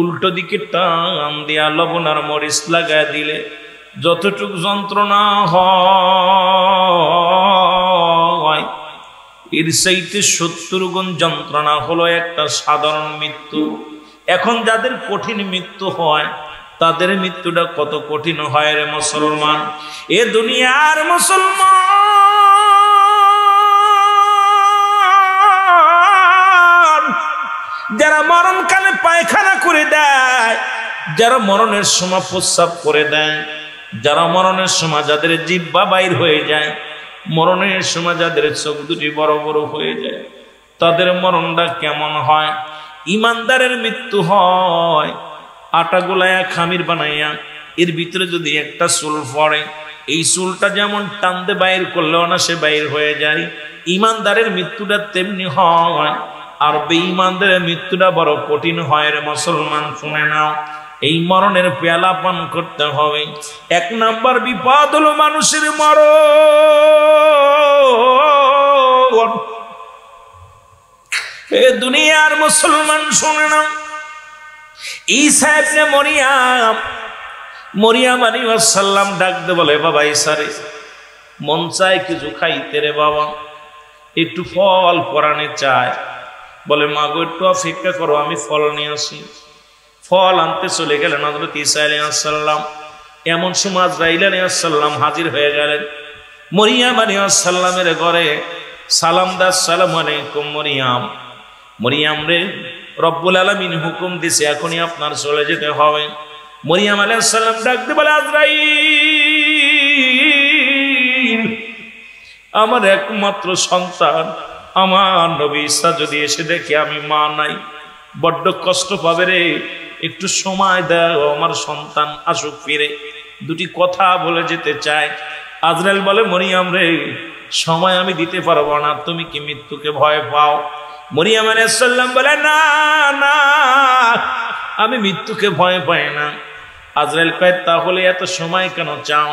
উল্টো দিকে টান দিয়া লবণ আর মরিচ লাগায় দিলে যতটুক যন্ত্রণা হয়, এর চাইতে 70 গুণ যন্ত্রণা হলো একটা সাধারণ মৃত্যু। এখন যাদের কঠিন মৃত্যু হয় তাদের মৃত্যুটা কত কঠিন হয় রে মুসলমান। এ দুনিয়ার মুসলমান যারা মরণকালে পায়খানা করে দেয়, যারা মরণের সময় প্রস্রাব করে দেয়, যারা মরণের সময় যাদের জিহ্বা বাইর হয়ে যায়, মরণের সময় যাদের চোখ দুটি বড় বড় হয়ে যায়, তাদের মরণটা কেমন হয়? ইমানদারের মৃত্যু হয় আটা গোলায়া খামির বানাইয়া, এর ভিতরে যদি একটা চুল পড়ে, এই চুলটা যেমন টানতে বাইর করলেও না সে বাইর হয়ে যায়। ইমানদারের মৃত্যুটা তেমনি হয়। আর বেঈমানদের মৃত্যুটা বড় কঠিন হয় রে মুসলমান। শুনে নাও, এই মরণের পেয়ালা পান করতে হবে। এক নাম্বার বিপদ হলো মানুষের মরণ। এ দুনিয়ার মুসলমান শুনে নাও, ঈসা ইবনে মরিয়াম আলাইহিস সালাম ডাকতে বলে, বাবা ঈসা রে, মন চায় কিছু খাইতে রে বাবা, একটু ফল কোরআনে চায়। বলে মা গো একটু অপেক্ষা করো, আমি ফল নিয়ে আসি। ফল আনতে চলে গেলেন হযরত ঈসা আলাইহিস সালাম। এমন সময় আজরাইল আলাইহিস সালাম হাজির হয়ে গেলেন মরিয়াম আলাইহিস সালামের ঘরে। সালাম দাস, আসসালামু আলাইকুম মরিয়াম। মরিয়াম রে, রব্বুল আলামিন হুকুম দিছে এখনই আপনার চলে যেতে হবে। মরিয়াম আলাইহিস সালাম ডাকতে বলে, আজরাইল, আমার একমাত্র সন্তান আমার নবী ঈসা যদি এসে দেখে আমি মা নাই, বড্ড কষ্ট পাবে রে, একটু সময় দাও, আমার সন্তান আসুক ফিরে, দুটি কথা বলে যেতে চায়। আজরাইল বলে, মরিয়াম রে, সময় আমি দিতে পারবো না, তুমি কি মৃত্যুকে ভয় পাও? মরিয়ম আলাইহিস সালাম বলে না না, আমি মৃত্যুকে ভয় পাই না। আজরাইল কয় তাহলে এত সময় কেন চাও?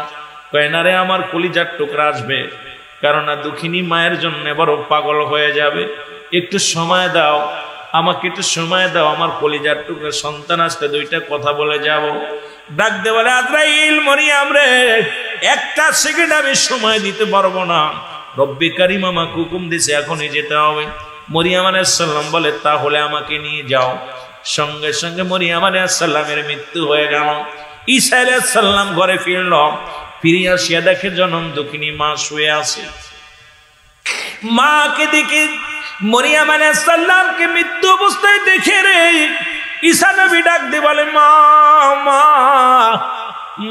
কয় না রে, আমার কলিজার টুকরা আসবে, কারণ দুঃখিনী মায়ের জন্য বড় পাগল হয়ে যাবে, একটু সময় দাও আমাকে, একটু সময় দাও, আমার কলিজার টুকরা সন্তান আসতে দুইটা কথা বলে যাব। ডাক দে বলে আজরাইল, মরিয়ম রে, একটা সেকেন্ড আমি সময় দিতে পারবো না, রব্বি কারীম আমাকে হুকুম দিয়েছে এখনই যেতে হবে। মরিয়ম আলাইহিস সালাম বলে তাহলে আমাকে নিয়ে যাও। সঙ্গে সঙ্গে মরিয়ম আলাইহিস সালামের মৃত্যু হয়ে গেল। ঈসা আলাইহিস সালাম ঘরে ফিরল, ফিরে আসিয়া দেখে জনম দুঃখিনী মা শুয়ে আছে। মাকে দেখে মরিয়ম আলাইহিস সালামকে মৃত্যু অবস্থায় দেখে রে ঈসা নবী ডাক দিয়ে বলে মা মা,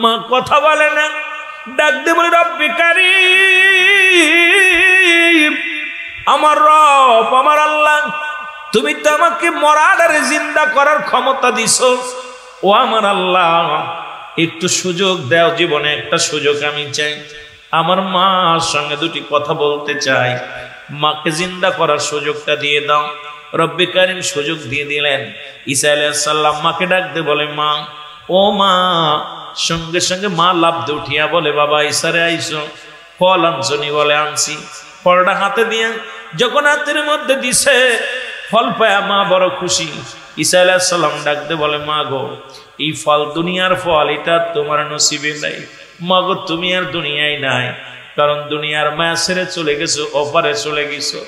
মা কথা বলে না। ডাক দিয়ে বলে রব্বি কারীম, আমার রব, আমার আল্লাহ, তুমি তো আমাকে মরার আর জিন্দা করার ক্ষমতা দিছো, ও আমার আল্লাহ একটু সুযোগ দাও, জীবনে একটা সুযোগ আমি চাই, আমার মার সঙ্গে দুটি কথা বলতে চাই, মাকে জিন্দা করার সুযোগটা দিয়ে দাও। রব্বি কারীম সুযোগ দিয়ে দিলেন। ঈসা আলাইহিস সালাম মাকে ডাকতে বলে মা, ও মা। সঙ্গে সঙ্গে মা লাফ দিয়ে উঠিয়া বলে বাবা ঈসারে আইসো, ফল আনছনি? বলে আনছি। ফলটা হাতে দিয়ে যখন হাতের মধ্যে দিছে, ফল পায়া মা বড় খুশি। ঈসা আলাইহিস সালাম ডাকতে বলে মা গো, এই ফল দুনিয়ার ফল, এটা তোমার নসিবে নাই। মা গো, তুমি আর দুনিয়ায় নাই, কারণ দুনিয়ার মায়া ছেড়ে চলে গেছো, ওপারে চলে গেছো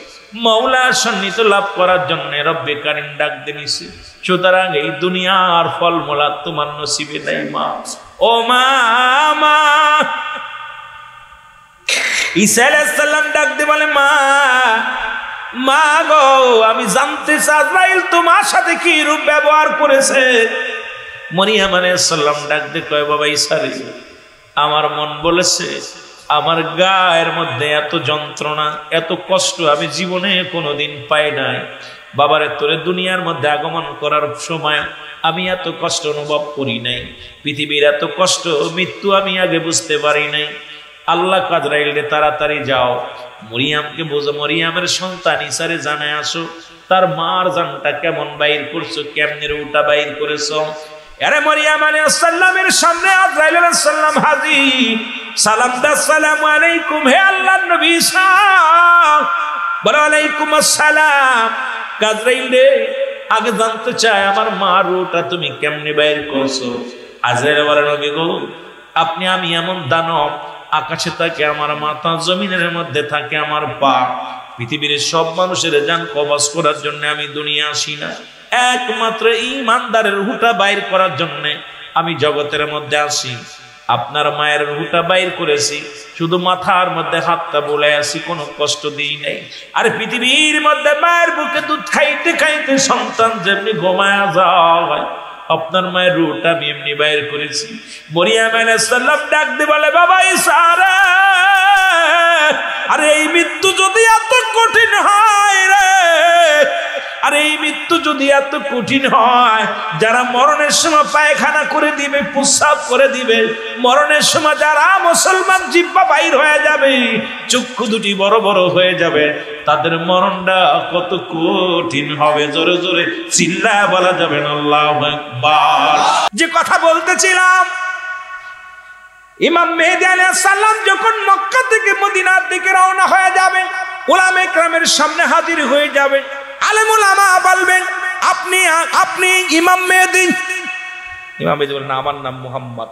মাওলার সান্নিধ্য লাভ করার জন্য। রব্বি কারীম ডাক দিয়েছে, সুতরাং এই দুনিয়ার ফল মোলা তোমার নসিবে নাই মা। ও মা মা। ঈসা আলাইহিস সালাম ডাক দিয়ে বলে মা মা গো, আমি জানতে চাই আজরাইল তোমার সাথে কি রূপ ব্যবহার করেছে। মরিয়ম আলাইহিস সালাম ডাক দিয়ে কয় বাবা ঈসা রে, আমার মন বলেছে আমার গায়ের মধ্যে এত যন্ত্রণা, এত কষ্ট আমি জীবনে কোনোদিন পাই নাই। বাবারে, তোরে দুনিয়ার মধ্যে আগমন করার সময় আমি এত কষ্ট অনুভব করি নাই, পৃথিবীর এত কষ্ট মৃত্যু আমি আগে বুঝতে পারি নাই। আল্লাহ আজরাইল রে তাড়াতাড়ি যাও, মরিয়মকে বোঝো, মরিয়মের সন্তান ঈসারে জানায় আসো, তার মার জানটা কেমন বাইর করছো, কেমনে রুটা বাইর করেছো। আরে মরিয়ম আলাইহিস সালামের সামনে আজরাইল আলাইহিস সালাম হাজির। সালাম দা, আসসালামু আলাইকুম, হে আল্লাহর নবী ঈসা। বলে ওয়ালাইকুম আসসালাম। আজরাইল রে, আগে জানতে চাই আমার মার রুটা তুমি কেমনে বাইর করছো। আজরাইল বলে নবী গো, আপনি, আমি এমন দানব, আকাশে থাকে আমার মাথা, জমিনের মধ্যে থাকে আমার পা, পৃথিবীর সব মানুষের জান কবজ করার জন্য আমি দুনিয়া আসি না, একমাত্র ঈমানদারের রুহটা বাইর করার জন্য আমি জগতের মধ্যে আসি। আপনার মায়ের রুহটা বাইর করেছি, শুধু মাথার মধ্যে হাতটা বলে আসি, কোনো কষ্ট দিই নাই। আর পৃথিবীর মধ্যে মায়ের বুকে দুধ খাইতে খাইতে সন্তান যেমনি ঘুমায়া যায়, আপনার মায়ের রুহটা আমি এমনি বাইর করেছি। মরিয়ম আলাইহিস সালাম ডাক দিয়ে বলে বাবা ঈসা রে, আরে এই মৃত্যু যদি এত কঠিন হয় রে, আরে এই মৃত্যু যদি এত কঠিন হয়, যারা মরণের সময় পায়খানা করে দিবে, প্রস্রাব করে দিবে, মরণের সময় যারা মুসলমান জিহ্বা বাইর হয়ে যাবে, চক্ষু দুটি বড় বড় হয়ে যাবে, তাদের মরণটা কত কঠিন হবে, জোরে জোরে চিল্লায় বলা যাবে না আল্লাহু আকবার। যে কথা বলতেছিলাম, ইমাম মেহেদী আলাইহিস সালাম যখন মক্কা থেকে মদিনার দিকে রওনা হয়ে যাবে, উলামায়ে কেরামের সামনে হাজির হয়ে যাবে, আলেম উলামা বলবেন আপনি আপনি ইমাম মেহেদী। ইমাম মেহেদী বলেন আমার নাম মুহাম্মদ।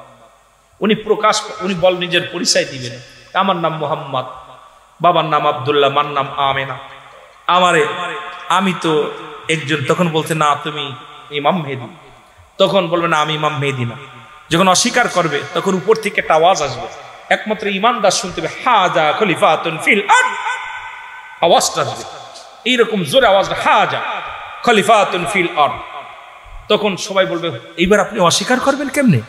উনি বল নিজের পরিচয় দিবেন, আমার নাম মুহাম্মদ, বাবার নাম আব্দুল্লাহ, মার নাম আমেনা। আমি তো একজন। তখন বলছে না তুমি ইমাম মেহেদী। তখন বলবে না আমি ইমাম মেহেদী না। যখন অস্বীকার করবে তখন উপর থেকে একটা আওয়াজ আসবে, একমাত্র ঈমানদার শুনতে হবে, হাজা খলিফাতুন ফিল আরদ। আওয়াজটা আসবে এইরকম জোরে, আওয়াজটা হাজা খলিফাতুন ফিল আরদ। তখন সবাই বলবে এইবার আপনি অস্বীকার করবেন কেমনে?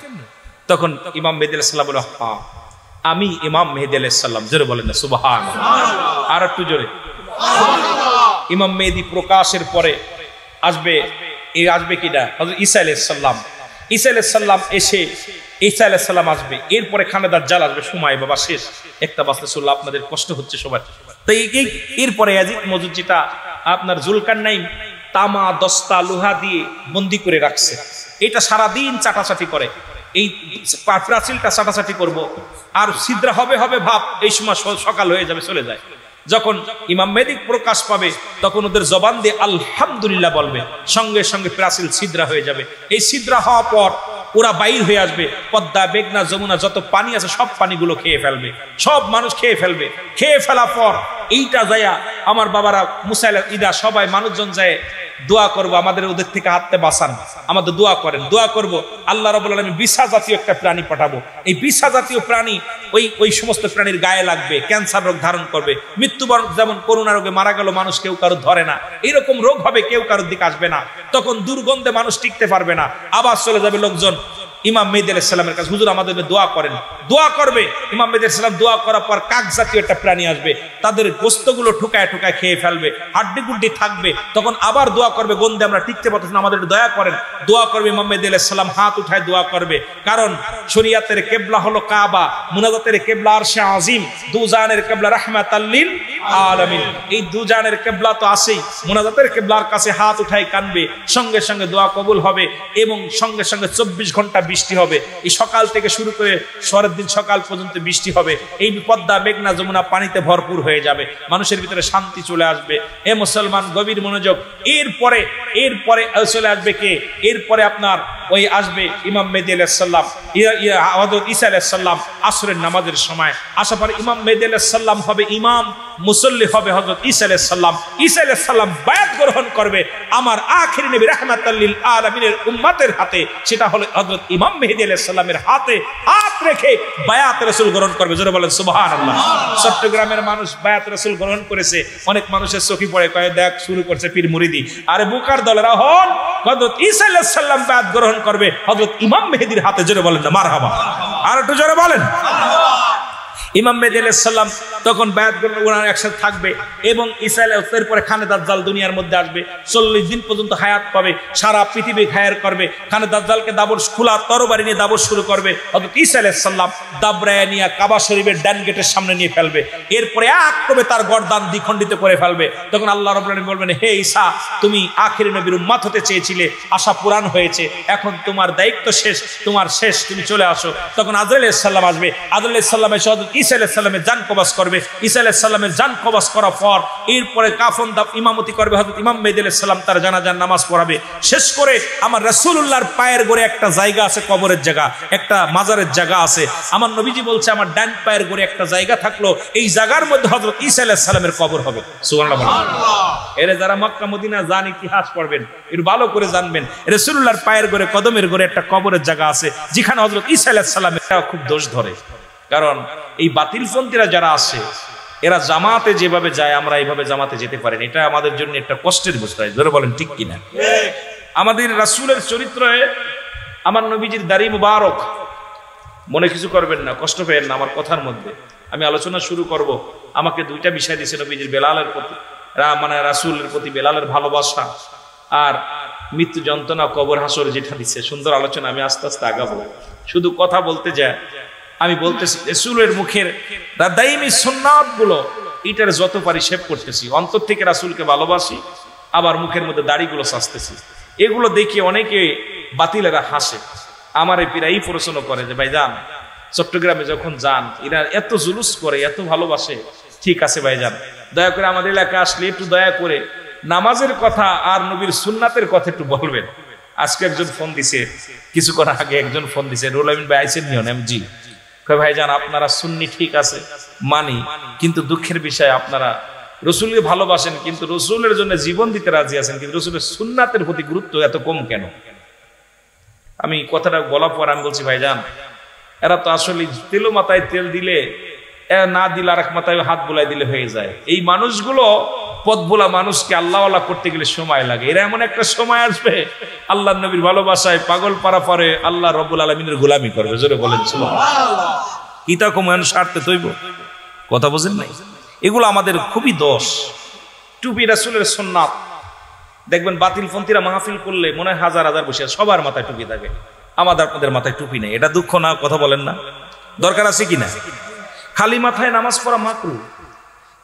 তখন ইমাম মেহেদী আলাইহিস সালাম বলে হ্যাঁ আমি ইমাম মেহেদী আলাইহিস সালাম। জোরে বলেন না সুবহানাল্লাহ, আর একটু জোরে সুবহানাল্লাহ। ইমাম মেহেদী প্রকাশের পরে আসবে কিনা? হযরত ঈসা আলাইহিস সালাম। ঈসা আলাইহিস সালাম এসে ঈসা আলাইহিস সালাম আসবে, এরপরে খানে দাজ্জাল আসবে। সময় বাবা শেষ, একটা বাসলে চললো, আপনাদের কষ্ট হচ্ছে সবার। তো এরপরে ইয়াজিদ মাজুজ যেটা আপনার জুলকারনাইন তামা দস্তা লোহা দিয়ে বন্দি করে রাখছে। এটা সারাদিন চাটাচাটি করে, এই প্রাচীলটা চাটাচাটি করব, আর ছিদ্রা হবে হবে ভাব, এই সময় সকাল হয়ে যাবে, চলে যায়। যখন ইমাম মেহেদী প্রকাশ পাবে তখন ওদের জবান দিয়ে আলহামদুলিল্লাহ বলবে, সঙ্গে সঙ্গে প্রাচীল ছিদ্রা হয়ে যাবে। এই ছিদ্রা হওয়ার পর ওরা বাইর হয়ে আসবে, পদ্মা, মেঘনা, যমুনা যত পানি আছে সব পানিগুলো খেয়ে ফেলবে, সব মানুষ খেয়ে ফেলবে। খেয়ে ফেলার পর এইটা যায়া আমার বাবারা মুসাইল ইদা সবাই মানুষজন যায় দোয়া করবো, আমাদের ওদের থেকে হাতে বাঁচান, আমাদের দোয়া করেন, দোয়া করব আল্লাহ রাব্বুল আলামিন বিছা জাতীয় একটা প্রাণী পাঠাবো। এই বিছা জাতীয় প্রাণী ওই সমস্ত প্রাণীর গায়ে লাগবে, ক্যান্সার রোগ ধারণ করবে, মৃত্যুবরণ, যেমন করোনা রোগে মারা গেল মানুষ কেউ কারো ধরে না, এইরকম রোগ হবে, কেউ কারোর দিকে আসবে না, তখন দুর্গন্ধে মানুষ টিকতে পারবে না, আবার চলে যাবে লোকজন ইমাম মেহেদী আলাইহিস সালামের কাছে, হুজুর আমাদের দোয়া করেন। দোয়া করবে, ইমাম মেহেদী আলাইহিস সালাম দোয়া করার পর কাক জাতীয় একটা প্রাণী আসবে, তাদের গোশতগুলো ঠুকায় ঠুকায় খেয়ে ফেলবে, হাড্ডি গুড্ডি থাকবে, তখন আবার দোয়া করবে, গন্ধে আমরা টিকতে পারতেছি না, আমাদের দয়া করেন। দোয়া করবে, ইমাম মেহেদী আলাইহিস সালাম হাত উঠায় দোয়া করবে, কারণ শরিয়াতের কিবলা হলো কাবা, মুনাজাতের কিবলা আরশে আজিম, দুজানের কিবলা রাহমাতাল লিল আলামিন। এই দুজানের কিবলা তো আছেই, মুনাজাতের কিবলার কাছে হাত উঠায় কানবে, সঙ্গে সঙ্গে দোয়া কবুল হবে, এবং সঙ্গে সঙ্গে 24 ঘন্টা বৃষ্টি হবে। এই সকাল থেকে শুরু করে পরের দিন সকাল পর্যন্ত বৃষ্টি হবে, এই পদ্মা, মেঘনা, যমুনা পানিতে ভরপুর হয়ে যাবে, মানুষের ভিতরে শান্তি চলে আসবে। এ মুসলমান গভীর মনোযোগ। এরপরে চলে আসবে কে? এরপরে আপনার ওই আসবে ইমাম মেহেদী আলাইহিস সালাম, হযরত ঈসা আলাইহিস সালাম আসরের নামাজের সময় আসার পরে ইমাম মেহেদী আলাইহিস সালাম হবে ইমাম, মুসল্লি হবে হযরত ঈসা আলাইহিস সালাম। ঈসা আলাইহিস সালাম বায়াত গ্রহণ করবে আমার আখির নবী রাহমাতাল লিল আলামিনের উম্মতের হাতে, সেটা হলো হযরত ইমাম মেহেদী আলাইহিস সালামের হাতে হাত রেখে বায়াত রাসূল গ্রহণ করবে। জোরে বলেন সুবহানাল্লাহ। চট্টগ্রামের মানুষ বায়াত রাসূল গ্রহণ করেছে, অনেক মানুষের চোখে পড়ে, কয় দেখ শুরু করছে পীর মুরিদি। আরে বুকার দলেরা হন, হযরত ঈসা আলাইহিস সালাম বায়াত গ্রহণ করবে হযরত ইমাম মেহেদীর হাতে। জোরে বলেন না মারহাবা, আর একটু জোরে বলেন। ইমাম মেহেদী আলাইহিস সালাম তখন বায়াত গ্রহণ ওনার একসাথে থাকবে, এবং ঈসা আলাইহিস পরে খানে দাজ্জাল দুনিয়ার মধ্যে আসবে, 40 দিন পর্যন্ত হায়াত পাবে, সারা পৃথিবী খায়ের করবে। খানে দাজ্জালকে দাবর খোলা তরবারি নিয়ে দাবর শুরু করবে, হযরত ঈসা আলাইহিস সালাম দাবরায়া নিয়ে কাবা শরীফের ডান গেটের সামনে নিয়ে ফেলবে, এরপরে আক্রমে তার গর্দান দ্বিখণ্ডিত করে ফেলবে। তখন আল্লাহ রাব্বুল আলামিন বলবেন, হে ঈসা, তুমি আখির নবীর উম্মত হতে চেয়েছিলে, আশা পূরণ হয়েছে, এখন তোমার দায়িত্ব শেষ, তোমার শেষ, তুমি চলে আসো। তখন আজরাইল আলাইহিস সালাম আসবে, আজরাইল আলাইহিস সালাম এসে হযরত ঈসা আলাইহিস সালামের জান কবজ করবে। ঈসা আলাইহিস সালামের জান কবজ করার পর এরপরে কাফন দাফ ইমামতি করবে হযরত ইমাম মেহেদী আলাইহিস সালাম, তার জানাজার নামাজ পড়াবে। শেষ করে আমার রাসূলুল্লাহর পায়ের গোড়ে একটা জায়গা আছে, কবরের জায়গা, একটা মাজারের জায়গা আছে। আমার নবীজি বলছে আমার ডান পায়ের গোড়ে একটা জায়গা থাকলো, এই জায়গার মধ্যে হযরত ঈসা আলাইহিস সালামের কবর হবে। সুবহানাল্লাহ। এরে যারা মক্কা মদিনা জান, ইতিহাস পড়বেন, একটু ভালো করে জানবেন, রাসূলুল্লাহর পায়ের গোড়ে, কদমের গোড়ে একটা কবরের জায়গা আছে, যেখানে হযরত ঈসা আলাইহিস সালামের খুব দোষ ধরে। কারণ এই বাতিলপন্থীরা যারা আছে, এরা জামাতে যেভাবে যায়, আমরা এইভাবে জামাতে যেতে পারি না, এটা আমাদের জন্য একটা কষ্টের বিষয়। ধরে বলেন ঠিক কিনা? আমাদের রাসূলের চরিত্রে, আমার নবীজির দাড়ি মুবারক, মনে কিছু করবেন না, কষ্ট পেয়েন না আমার কথার মধ্যে। আমি আলোচনা শুরু করব, আমাকে দুইটা বিষয় দিয়েছে নবীজির, বেলালের প্রতি, মানে রাসূলের প্রতি বেলালের ভালোবাসা, আর মৃত্যু যন্ত্রণা, কবর হাসর যেটা দিচ্ছে। সুন্দর আলোচনা, আমি আস্তে আস্তে আগাবো। শুধু কথা বলতে যায়, আমি বলতেছি রাসূলের মুখের দাইমি সুন্নাত গুলো, এটার যত পারি শেভ করতেছি, অন্তর থেকে রাসূলকে ভালোবাসি, আবার মুখের মধ্যে দাড়িগুলো সাজতেছি। এগুলো দেখে অনেকে বাতিলেরা হাসে, আমার এই প্রশ্ন করে যে ভাইজান, চট্টগ্রামে যখন যান এরা এত জুলুস করে, এত ভালোবাসে, ঠিক আছে ভাইজান, দয়া করে আমাদের এলাকায় আসলে একটু দয়া করে নামাজের কথা আর নবীর সুন্নাতের কথা একটু বলবেন। আজকে একজন ফোন দিছে, কিছুক্ষণ আগে একজন ফোন দিছে, রুহুল আমিন ভাই আইছেন নিয়ন এমজি, ভাইজান আপনারা সুন্নি ঠিক আছে মানি, কিন্তু দুঃখের বিষয় আপনারা রসুলকে ভালোবাসেন, কিন্তু রসুলের জন্য জীবন দিতে রাজি আছেন, কিন্তু রসুলের সুন্নাতের প্রতি গুরুত্ব এত কম কেন? আমি কথাটা বলার পর আমি বলছি ভাইজান, এরা তো আসলে তেল মাথায় তেল দিলে না দিলে আর এক মাথায় হাত বোলাই দিলে হয়ে যায়। এই মানুষগুলো পথ ভোলা মানুষকে আল্লাহওয়ালা করতে গেলে সময় লাগে। এরা এমন একটা সময় আসবে আল্লাহ নবীর ভালোবাসায় পাগল পারা পরে আল্লাহ রব্বুল আলামিনের গোলামি করবে। জোরে বলেন সুবহানাল্লাহ। কিতা কমান স্বার্থে তৈব, কথা বুঝেন নাই? এগুলো আমাদের খুবই দোষ। টুপি রাসূলের সুন্নাত, দেখবেন বাতিলপন্থীরা মাহফিল করলে মনে হয় হাজার হাজার বসে, সবার মাথায় টুপি থাকে, আমাদের আপনাদের মাথায় টুপি নেই। এটা দুঃখ না? কথা বলেন না? দরকার আছে কিনা? খালি মাথায় নামাজ পড়া মাকরুহ,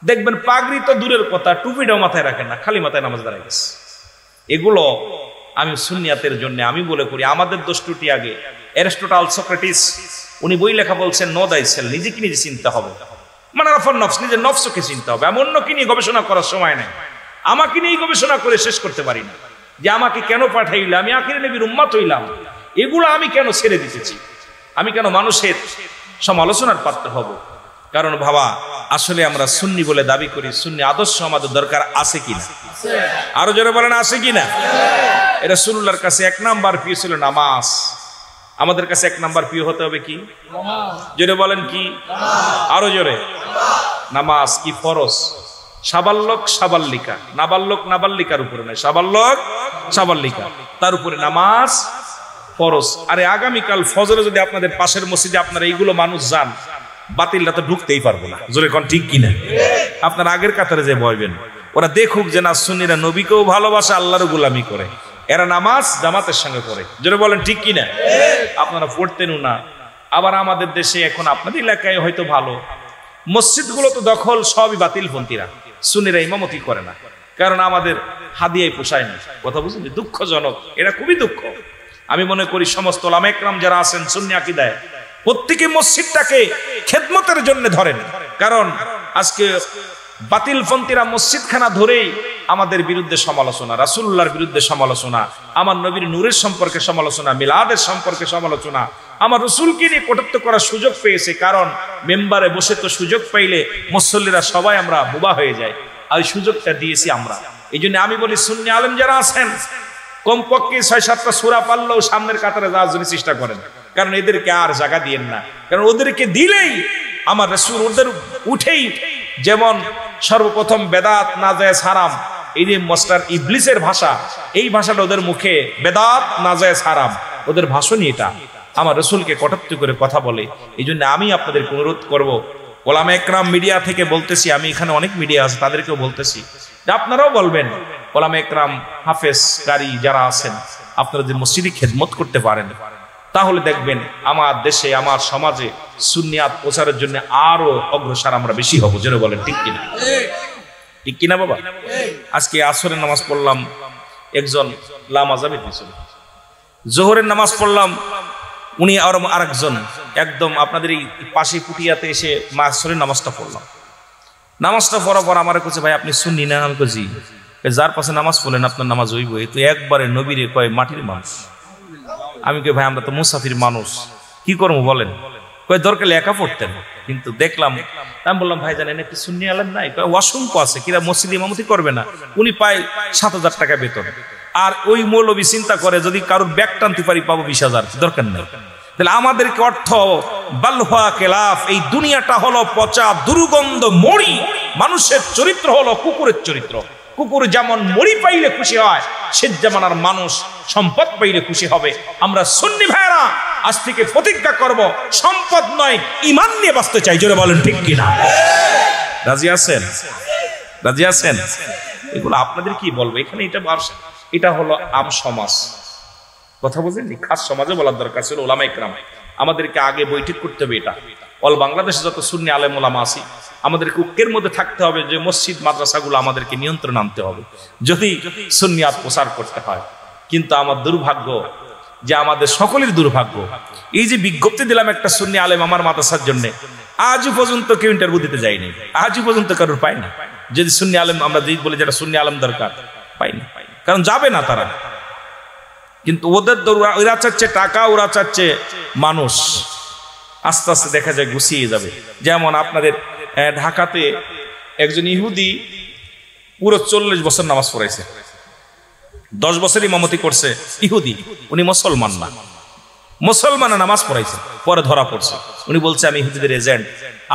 দেখবেন পাগড়ি তো দূরের কথা, টুপিটাও মাথায় রাখেন না, খালি মাথায় নামাজ দাঁড়ায় গেছে। এগুলো আমি সুন্নিয়াতের জন্য আমি বলে করি আমাদের দোষ ত্রুটি আগে। অ্যারিস্টটল, সক্রেটিস উনি বই লেখা বলছেন নো দাই সেল, নিজেকে নিজে চিনতে হবে, মানে রফর নফস, নিজের নফসকে চিনতে হবে। আমি অন্যকে নিয়ে গবেষণা করার সময় নেই, আমাকে নিয়ে গবেষণা করে শেষ করতে পারি না যে আমাকে কেন পাঠাইলে, আমি আখিরে নবীর উম্মত হইলাম, এগুলো আমি কেন ছেড়ে দিতেছি, আমি কেন মানুষের সমালোচনার পাত্র হব। কারণ বাবা আসলে আমরা সুন্নি বলে দাবি করি, সুন্নি আদর্শ আমাদের দরকার আছে কিনা, আরো জোরে বলেন আছে কিনা। রাসূলুল্লাহর কাছে 1 নাম্বার প্রিয় ছিল নামাজ, আমাদের কাছে 1 নাম্বার প্রিয় হতে হবে কি? জোরে বলেন কি? আরো জোরে। নামাজ কি ফরজ, সাবাল্যক সাবাল্লিকা, নাবাল্যক নাবাল্লিকার উপরে নয়, সাবাল্যক সাবাল্লিকা তার উপরে নামাজ ফরজ। আরে আগামীকাল ফজরে যদি আপনাদের পাশের মসজিদে আপনারা এইগুলো মানুষ যান, বাতিলটা তো ঢুকতেই পারবো না, জোরে কোন ঠিক কিনা। আপনারা আগের কাতারে যে বসবেন, ওরা দেখুক যে না সুন্নিরা নবীকেও ভালোবাসে, আল্লাহরও গোলামি করে, এরা নামাজ জামাতের সঙ্গে করে, জোরে বলেন ঠিক কিনা। আপনারা পড়তেনও না। আবার আমাদের দেশে এখন আপনাদের এলাকায় হয়তো ভালো, মসজিদগুলো তো দখল সবই বাতিলপন্থীরা, সুন্নিরা ইমামতি করে না, কারণ আমাদের হাদিয়ায় পোষায় না। কথা বুঝলেন? দুঃখজনক, এটা খুবই দুঃখ। আমি মনে করি সমস্ত ওলামা একরাম যারা আছেন সুন্নি আকীদায়, প্রত্যেকে মসজিদটাকে খেদমতের জন্য ধরেন, কারণ আজকে বাতিলপন্থীরা মসজিদখানা ধরেই আমাদের বিরুদ্ধে সমালোচনা, রাসূলুল্লাহর বিরুদ্ধে সমালোচনা, আমার নবীর নূরের সম্পর্কে সমালোচনা, মিলাদের সম্পর্কে সমালোচনা, আমার রাসূলকে নিয়ে কটাক্ষ করার সুযোগ পেয়েছে। কারণ মেম্বারে বসে তো সুযোগ পাইলে মুসল্লিরা সবাই আমরা বোবা হয়ে যায়, আর সুযোগটা দিয়েছি আমরা। এই জন্য আমি বলি সুন্নি আলেম যারা আছেন কমপক্ষে 6-7টা সূরা পারলেও সামনের কাতারে যাওয়ার জন্য চেষ্টা করেন, কারণ এদেরকে আর জায়গা দিয়েন না। কারণ ওদেরকে দিলেই আমার রাসূল ওদের উঠেই, যেমন সর্বপ্রথম বেদাত নাজায়েজ হারাম, এই যে মাস্টার ইবলিসের ভাষা, এই ভাষাটা ওদের মুখে, বেদাত নাজায়েজ হারাম, ওদের ভাষণই এটা, আমার রাসূলকে কটাক্ষ করে কথা বলে। এই জন্য আমি আপনাদেরকে অনুরোধ করব, ওলামা একরাম মিডিয়া থেকে বলতেছি, আমি এখানে অনেক মিডিয়া আছে তাদেরকেও বলতেছি, আপনারাও বলবেন, ওলামা একরাম হাফেজ কারি যারা আছেন, আপনারা যে মসজিদে খেদমত করতে পারেন, তাহলে দেখবেন আমার দেশে, আমার সমাজে সুন্নিয়াত প্রচারের জন্য আরো অগ্রসর আমরা বেশি হব। যেন বলেন ঠিক কিনা, ঠিক কিনা বাবা। আজকে আসরের নামাজ পড়লাম, একজন লামাজাবি দিয়েছিল, জোহরের নামাজ পড়লাম, উনি আর আরেকজন একদম আপনাদের এই পাশে পুটিয়াতে এসে আসরের নামাজটা পড়লাম। নামাজটা পড়ার পর আমার কাছে, ভাই আপনি সুন্নি না? আমি কই জি। যার পাশে নামাজ পড়লেন আপনার নামাজ হইব? তো একবারে নবীরে কয় মাটির মানুষ। আমি কই ভাই আমরা তো মুসাফির মানুষ, কি করবো বলেন? কয় দরকার একা পড়তেন, কিন্তু দেখলাম, আমি বললাম ভাই জানেন একটি সুন্নি আলেম নাই? অসংখ্য আছে, কিরা মসজিদ ইমামতি করবে না, উনি পায় 7,000 টাকা বেতন, আর ওই মৌলবী চিন্তা করে যদি কারোর ব্যাগ টানতে পারি পাবো 20,000, দরকার নেই। তাহলে আমাদেরকে অর্থ বালহা কেলাফ, এই দুনিয়াটা হলো পচা দুর্গন্ধ মরি, মানুষের চরিত্র হলো কুকুরের চরিত্র। কুকুর যেমন মরি পাইলে খুশি হয়, সে জামানার মানুষ সম্পদ পাইলে খুশি হবে। আমরা সুন্নি ভাইরা আজ থেকে প্রতিজ্ঞা করব, সম্পদ নয় ঈমান নিয়ে বাঁচতে চাই। জোরে বলেন ঠিক কিনা। রাজি আছেন? রাজি আছেন? এগুলো আপনাদের কি বলবো, এখানে এটা হলো আম সমাজ, কথা বুঝেননি? খাস সমাজে বলার দরকার ছিল ওলামা ইকরাম। আমাদেরকে আগে বৈঠক করতে হবে, এটা অল বাংলাদেশে যত সুন্নি আলেম ওলামা আছি, আমাদেরকে ঐক্যের মধ্যে থাকতে হবে যে মসজিদ মাদ্রাসাগুলো আমাদেরকে নিয়ন্ত্রণ আনতে হবে যদি সুন্নিয়াত প্রচার করতে হয়। কিন্তু আমার দুর্ভাগ্য যে, আমাদের সকলের দুর্ভাগ্য, এই যে বিজ্ঞপ্তি দিলাম একটা সুন্নি আলেম আমার মাদ্রাসার জন্য, আজও পর্যন্ত কেউ ইন্টারভিউ দিতে যায়নি, আজও পর্যন্ত কারোর পাই না। যদি সুন্নি আলেম আমরা যেই বলি যেটা সুন্নি আলেম দরকার, পাই না, কারণ যাবে না তারা। কিন্তু ওদের ওরা চাচ্ছে টাকা, ওরা চাচ্ছে মানুষ, আস্তে আস্তে দেখা যায় গুছিয়ে যাবে। যেমন আপনাদের ঢাকাতে একজন ইহুদি পুরো 40 বছর নামাজ পড়াইছে, 10 বছর ইমামতি করছে, ইহুদি, উনি মুসলমান না, মুসলমানা নামাজ পড়াইছে, পরে ধরা পড়ছে। উনি বলছে আমি ইহুদিদের এজেন্ট,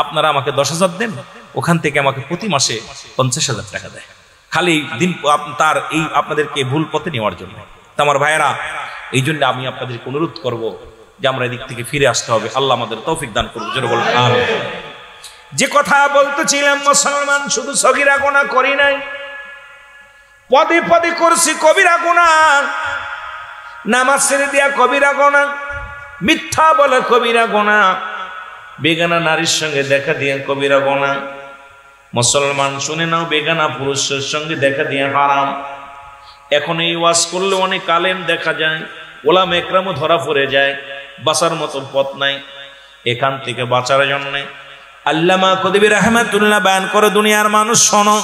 আপনারা আমাকে 10,000 দেন, ওখান থেকে আমাকে প্রতি মাসে 50,000 টাকা দেয়, খালি দিন তার এই আপনাদেরকে ভুল পথে নেওয়ার জন্য। আমার ভাইয়েরা, এই জন্য আমি আপনাদেরকে অনুরোধ করব যে আমরা এদিক থেকে ফিরে আসতে হবে। আল্লাহ আমাদের তৌফিক দান করুন। যেন বলেন আমিন। যে কথা বলতেছিলাম, মুসলমান শুধু সগীরা গুনাহ করি নাই, পদে পদে করছি কবিরা গুনাহ, নামাজ ছেড়ে দিয়া কবিরা গুনাহ, মিথ্যা বলা কবিরা গুনাহ, বেগানা নারীর সঙ্গে দেখা দিয়া কবিরা গুনাহ, মুসলমান শুনে নাও, বেগানা পুরুষের সঙ্গে দেখা দিয়ে হারাম। এখন এই ওয়াজ করলে অনেক আলেম দেখা যায়, ওলামা একরামও ধরা পড়ে যায়, বাঁচার মতো পথ নাই। এখান থেকে বাঁচার জন্য আল্লামা কদিবি রাহমাতুল্লাহ বয়ান করে, দুনিয়ার মানুষ শোনো,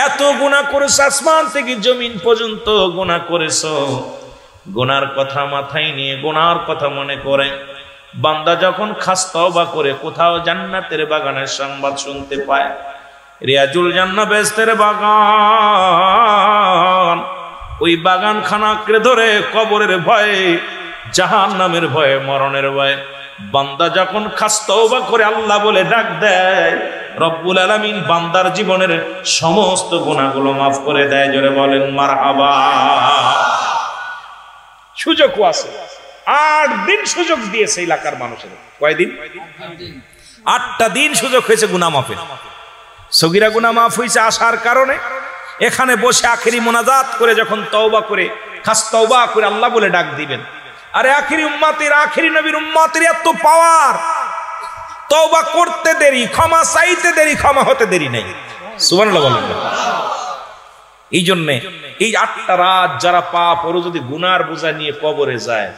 এত গুনাহ করেছ, আসমান থেকে জমিন পর্যন্ত গুনাহ করেছ, গুনার কথা মাথায় নিয়ে, গুনার কথা মনে করে বান্দা যখন খাস তওবা করে কোথাও জান্নাতের বাগানের সংবাদ শুনতে পায়, রিয়াজুল জান্নাহ বেহেশতের বাগান, ওই বাগান খানাকে ধরে কবরের ভয়ে, জাহান্নামের ভয়ে, মরণের ভয়ে বান্দা যখন খাস তওবা করে আল্লাহ বলে ডাক দেয়, রব্বুল আলামিন বান্দার জীবনের সমস্ত গুনাহগুলো মাফ করে দেয়। জোরে বলেন মারহাবা। সুযোগও আছে, 8 দিন সুযোগ দিয়েছে এলাকার মানুষের। কয়দিন? 8টা দিন সুযোগ হয়েছে গুনাহ মাফের। সগীরা গুনাহ মাফ হয়েছে আসার কারণে এখানে বসে আখেরি মোনাজাত করে যখন তওবা করে, খাস তওবা করে আল্লাহ বলে ডাক দিবেন। আরে আখেরি উম্মতের, আখেরি নবীর উম্মতের এত পাওয়ার, তওবা করতে দেরি, ক্ষমা চাইতে দেরি, ক্ষমা হতে দেরি নাই। সুবহানাল্লাহ বলেন। এই জন্য এই 8টা রাত যারা পাপ ওর যদি গুনার বোঝা নিয়ে কবরে যায়,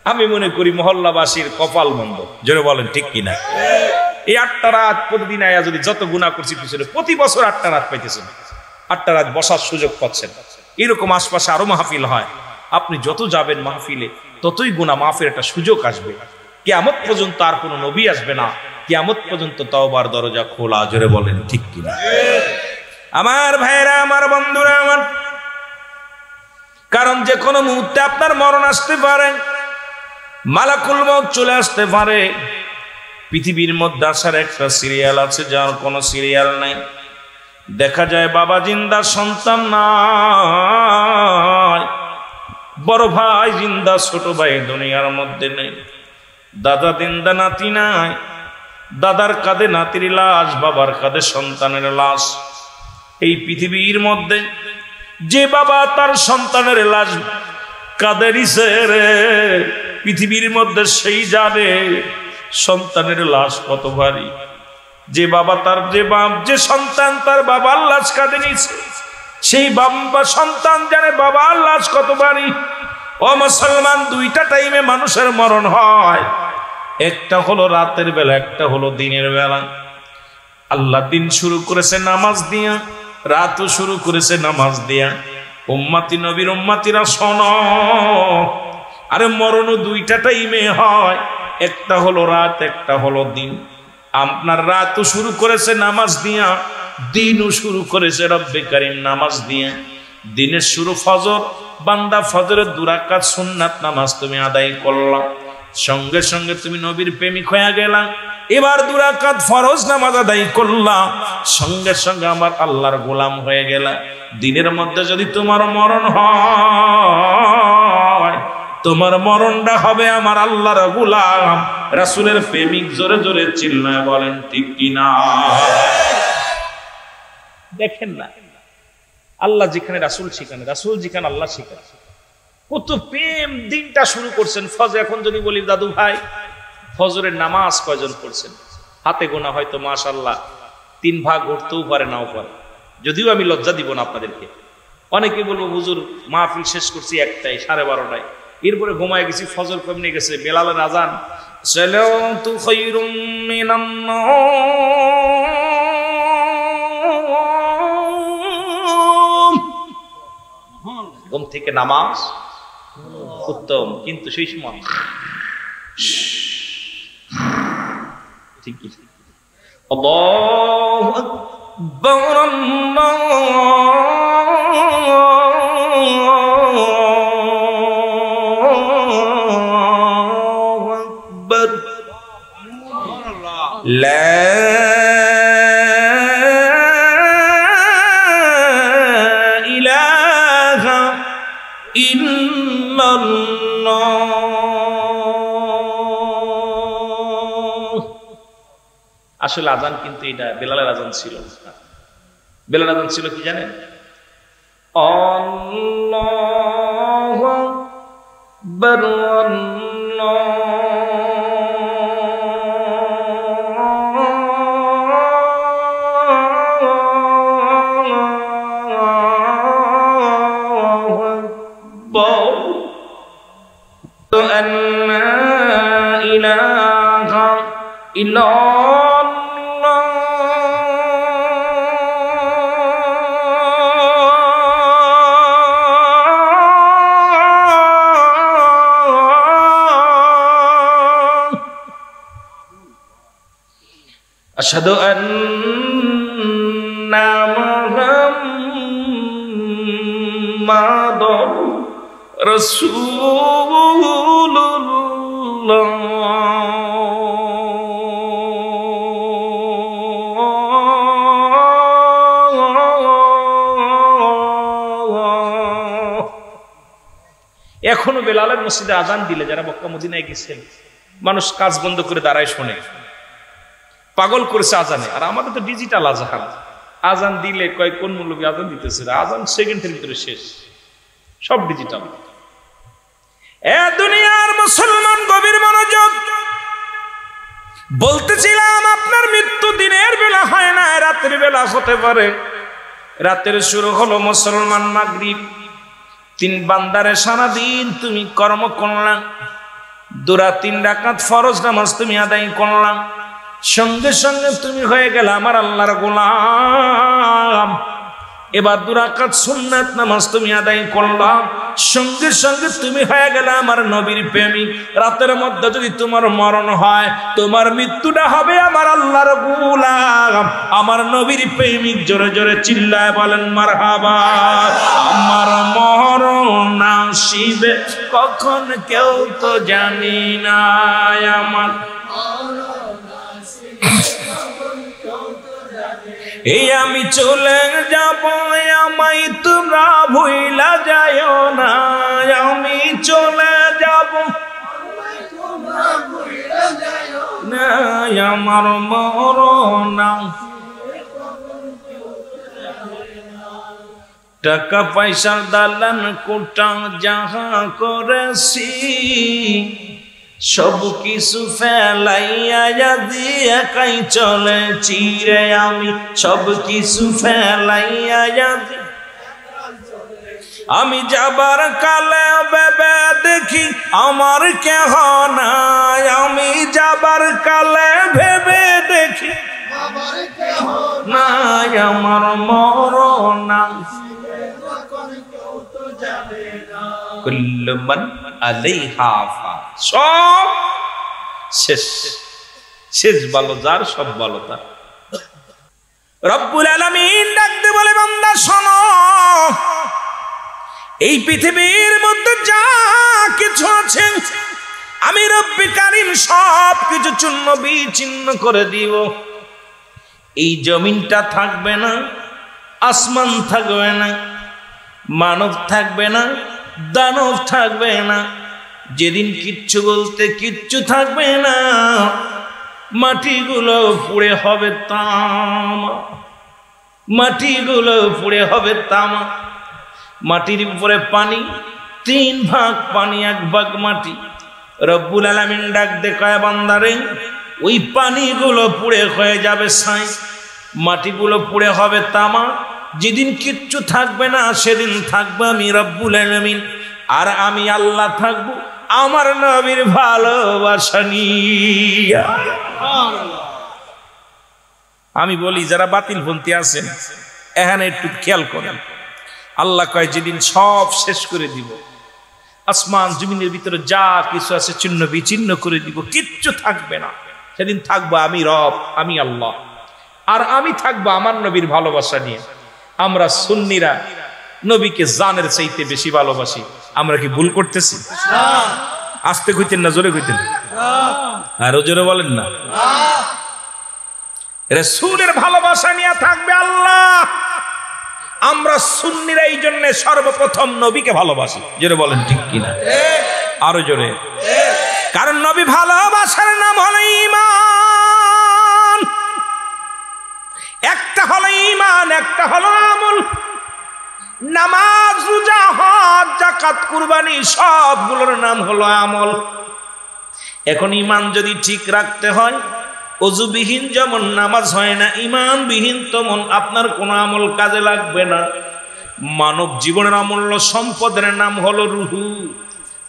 আমি মনে করি মহল্লাবাসীর কপাল মন্দ। জোরে বলেন ঠিক কিনা? এই 8টা রাত প্রতিদিন আয়া যদি যত গুনাহ করছি পিছনে, প্রতি বছর 8টা রাত পাইতেছেন, 8টা রাত বসার সুযোগ পাচ্ছেন। এরকম আশপাশে আরো মাহফিল হয়, আপনি যত যাবেন মাহফিলে ততই গুনাহ মাফের একটা সুযোগ আসবে। কিয়ামত পর্যন্ত আর কোনো নবী আসবে না, কিয়ামত পর্যন্ত তওবার দরজা খোলা। জোরে বলেন ঠিক কিনা? আমার ভাইরা, আমার বন্ধুরা আমার, কারণ যে কোনো মুহূর্তে আপনার মরণ আসতে পারে, মালাকুল মউত চলে আসতে পারে। পৃথিবীর মধ্যে আসার একটা সিরিয়াল আছে, যার কোনো সিরিয়াল নাই। দেখা যায় বাবা জিন্দা, সন্তান নাই, বড় ভাই জিন্দা, ছোট ভাই দুনিয়ার মধ্যে নেই, দাদা জিন্দা, নাতি নাই, দাদার কাঁধে নাতির লাশ, বাবার কাঁধে সন্তানের লাশ। এই পৃথিবীর মধ্যে যে বাবা তার সন্তানের লাশ কাঁধে নিছে রে, পৃথিবীর মধ্যে সেই জানে সন্তানের লাশ কত ভারী। যে বাবা তার, যে সন্তান তার বাবার লাশ কাঁধে নিছে, সেই বাবা সন্তান জানে বাবার লাশ কত ভারী। ও মুসলমান, 2টা টাইমে মানুষের মরণ হয়, একটা হলো রাতের বেলা, একটা হলো দিনের বেলা। আল্লাহ দিন শুরু করেছে নামাজ দিয়া, রাতও শুরু করেছে নামাজ দিয়া। উম্মতি নবীর উম্মতিরা শোনো, আরে মরণও 2টা টাইমে হয়, একটা হলো রাত, একটা হলো দিন। আপনার রাতও শুরু করেছে নামাজ দিয়া, দিনও শুরু করেছে রব্বে কারীম নামাজ দিয়া। দিনের শুরু ফজর, বান্দা ফজরের 2 রাকাত সুন্নাত নামাজ তুমি আদায় করলা, সঙ্গে সঙ্গে তুমি নবীর প্রেমিক হয়ে গেলা। এবার 2 রাকাত ফরজ নামাজ আদায় করলা, সঙ্গে সঙ্গে আমার আল্লাহর গোলাম হয়ে গেলা। দিনের মধ্যে যদি তোমার মরণ হয়, তোমার মরণটা হবে আমার আল্লাহর গোলাম, রাসূলের প্রেমিক। জোরে জোরে চিল্লায় বলেন ঠিক কিনা? দেখেন না, আল্লাহ যেখানে রাসূল সেখানে, রাসূল যেখানে আল্লাহ সেখানে, কত প্রেম। দিনটা শুরু করছেন ফজর। এখন যদি বলি দাদু ভাই ফজরের নামাজ কয়জন পড়ছেন, হাতে গোনা হয়তো মাশাআল্লাহ 3 ভাগ উঠতেও পারে, নাও পারে। যদিও আমি লজ্জা দিব না আপনাদেরকে, অনেকে বলবো হুজুর মাহফিল শেষ করছি 1টায়, 12:30টায়, এরপরে ঘুমায় গেছি, ফজর কমনে গেছে, বেলালের আজান, সালাতু খায়রুম মিনান নাওম, ঘুম থেকে নামাজ উত্তম। কিন্তু সেই সময় ঠিক কি আল্লাহু আকবার, আল্লাহু আকবার, লা ইলাহা ইল্লাল্লাহ। আসলে আজান কিন্তু এটা বেলালের আজান ছিল না। বেলালের আজান ছিল কি জানেন? আল্লাহু আকবার, আল্লাহু ইল্লাল্লাহ আশহাদু আন্না মুহাম্মাদুর রাসূলুল্লাহ। এখনো বেলালের মসজিদে আজান দিলে যারা মক্কা মদিনায় গেছেন মানুষ কাজ বন্ধ করে দাঁড়ায় শোনে, পাগল করেছে আজানে। আর আমাদের তো ডিজিটাল আজান, আজান দিলে কয় কোন মূল্যবী আজান দিতেছে, আজান সেকেন্ডের ভিতরে শেষ, সব ডিজিটাল। এ দুনিয়ার মুসলমান গভীর মনোযোগ, বলতেছিলাম আপনার মৃত্যু দিনের বেলা হয় না, রাতের বেলা হতে পারে। রাতের শুরু হলো মুসলমান মাগরিব, তিন বান্দারে সারাদিন তুমি কর্ম করলাম, 2-3 রাকাত ফরজ নামাজ তুমি আদায় করলাম, সঙ্গে সঙ্গে তুমি হয়ে গেলে আমার আল্লাহর গোলাম। এবার 2 রাকাত সুন্নাত নামাজ তুমি আদায় করলাম, সঙ্গে সঙ্গে তুমি হয়ে গেলে আমার নবীর প্রেমিক। রাতের মধ্যে যদি তোমার মরণ হয়, তোমার মৃত্যুটা হবে আমার আল্লাহর গোলাম, আমার নবীর প্রেমিক। জোরে জোরে চিল্লায় বলেন মারহাবা। আমার মরণ আসিবে কখন কেউ তো জানি না, আমার এই আমি চলে যাব, আমায় তোমরা ভুইলা যাইও না, আমি চলে যাব না, আমার মরণ। টাকা পয়সার দালান কোটা যাহা করেছি, সব কিছু ফেলাইয়া যদি একাই চলেছি রে আমি, সব কিছু ফেলাইয়া যদি আমি যাবার কালে ভেবে দেখি আমার কেহ নাই, আমি যাবার কালে ভেবে দেখি নাই, আমার মরণ। কুল্লু মান আলাইহা ফান, সব শেষ, শেষ ভালো যার, সব ভালো তার। রব্বুল আলামিন ডাকতে বলে বান্দা শোনো, এই পৃথিবীর মধ্যে যা কিছু আছে আমি রব্বি কারীম সব কিছু চূর্ণ বিচ্ছিন্ন করে দিব। এই জমিনটা থাকবে না, আসমান থাকবে না, মানব থাকবে না, দানব থাকবে না। যেদিন কিচ্ছু বলতে কিচ্ছু থাকবে না, মাটিগুলো পুড়ে হবে তামা, মাটিগুলো পুড়ে হবে তামা। মাটির উপরে পানি, 3 ভাগ পানি, 1 ভাগ মাটি। রব্বুল আলামিন ডাক দেখায় বান্দারে, ওই পানিগুলো পুড়ে হয়ে যাবে ছাই, মাটিগুলো পুড়ে হবে তামা। যেদিন কিচ্ছু থাকবে না সেদিন থাকবে আমি রব্বুল আলামিন, আর আমি আল্লাহ থাকবো আমার নবীর ভালোবাসা নিয়ে। আমি বলি যারা বাতিলপন্থী আছেন এখানে একটু খেয়াল করেন, আল্লাহ কয় যেদিন সব শেষ করে দিব, আসমান জমিনের ভিতরে যা কিছু আছে চিহ্ন বিচ্ছিন্ন করে দিব, কিচ্ছু থাকবে না, সেদিন থাকবো আমি রব, আমি আল্লাহ, আর আমি থাকবো আমার নবীর ভালোবাসা নিয়ে। আমরা সুন্নিরা নবীকে জানের চাইতে বেশি ভালোবাসি, আমরা কি ভুল করতেছি? আস্তে কইতেন না জোরে কইতেন? আরো জোরে বলেন না। রাসূলের ভালোবাসা নিয়ে থাকবে আল্লাহ। আমরা সুন্নিরা এই জন্য সর্বপ্রথম নবীকে ভালোবাসি, জোরে বলেন ঠিক কিনা? আরো জোরে। কারণ নবী ভালোবাসার নাম হলো ঈমান। একটা হলো ঈমান, একটা হলো আমল। নামাজ, রোজা, হজ, যাকাত, কুরবানি সবগুলোর নাম হলো আমল। এখন ঈমান যদি ঠিক রাখতে হয়, ওযুবিহীন যেমন নামাজ হয় না, ঈমানবিহীন তেমন আপনার কোনো আমল কাজে লাগবে না। মানব জীবনের অমূল্য সম্পদের নাম হলো রূহ।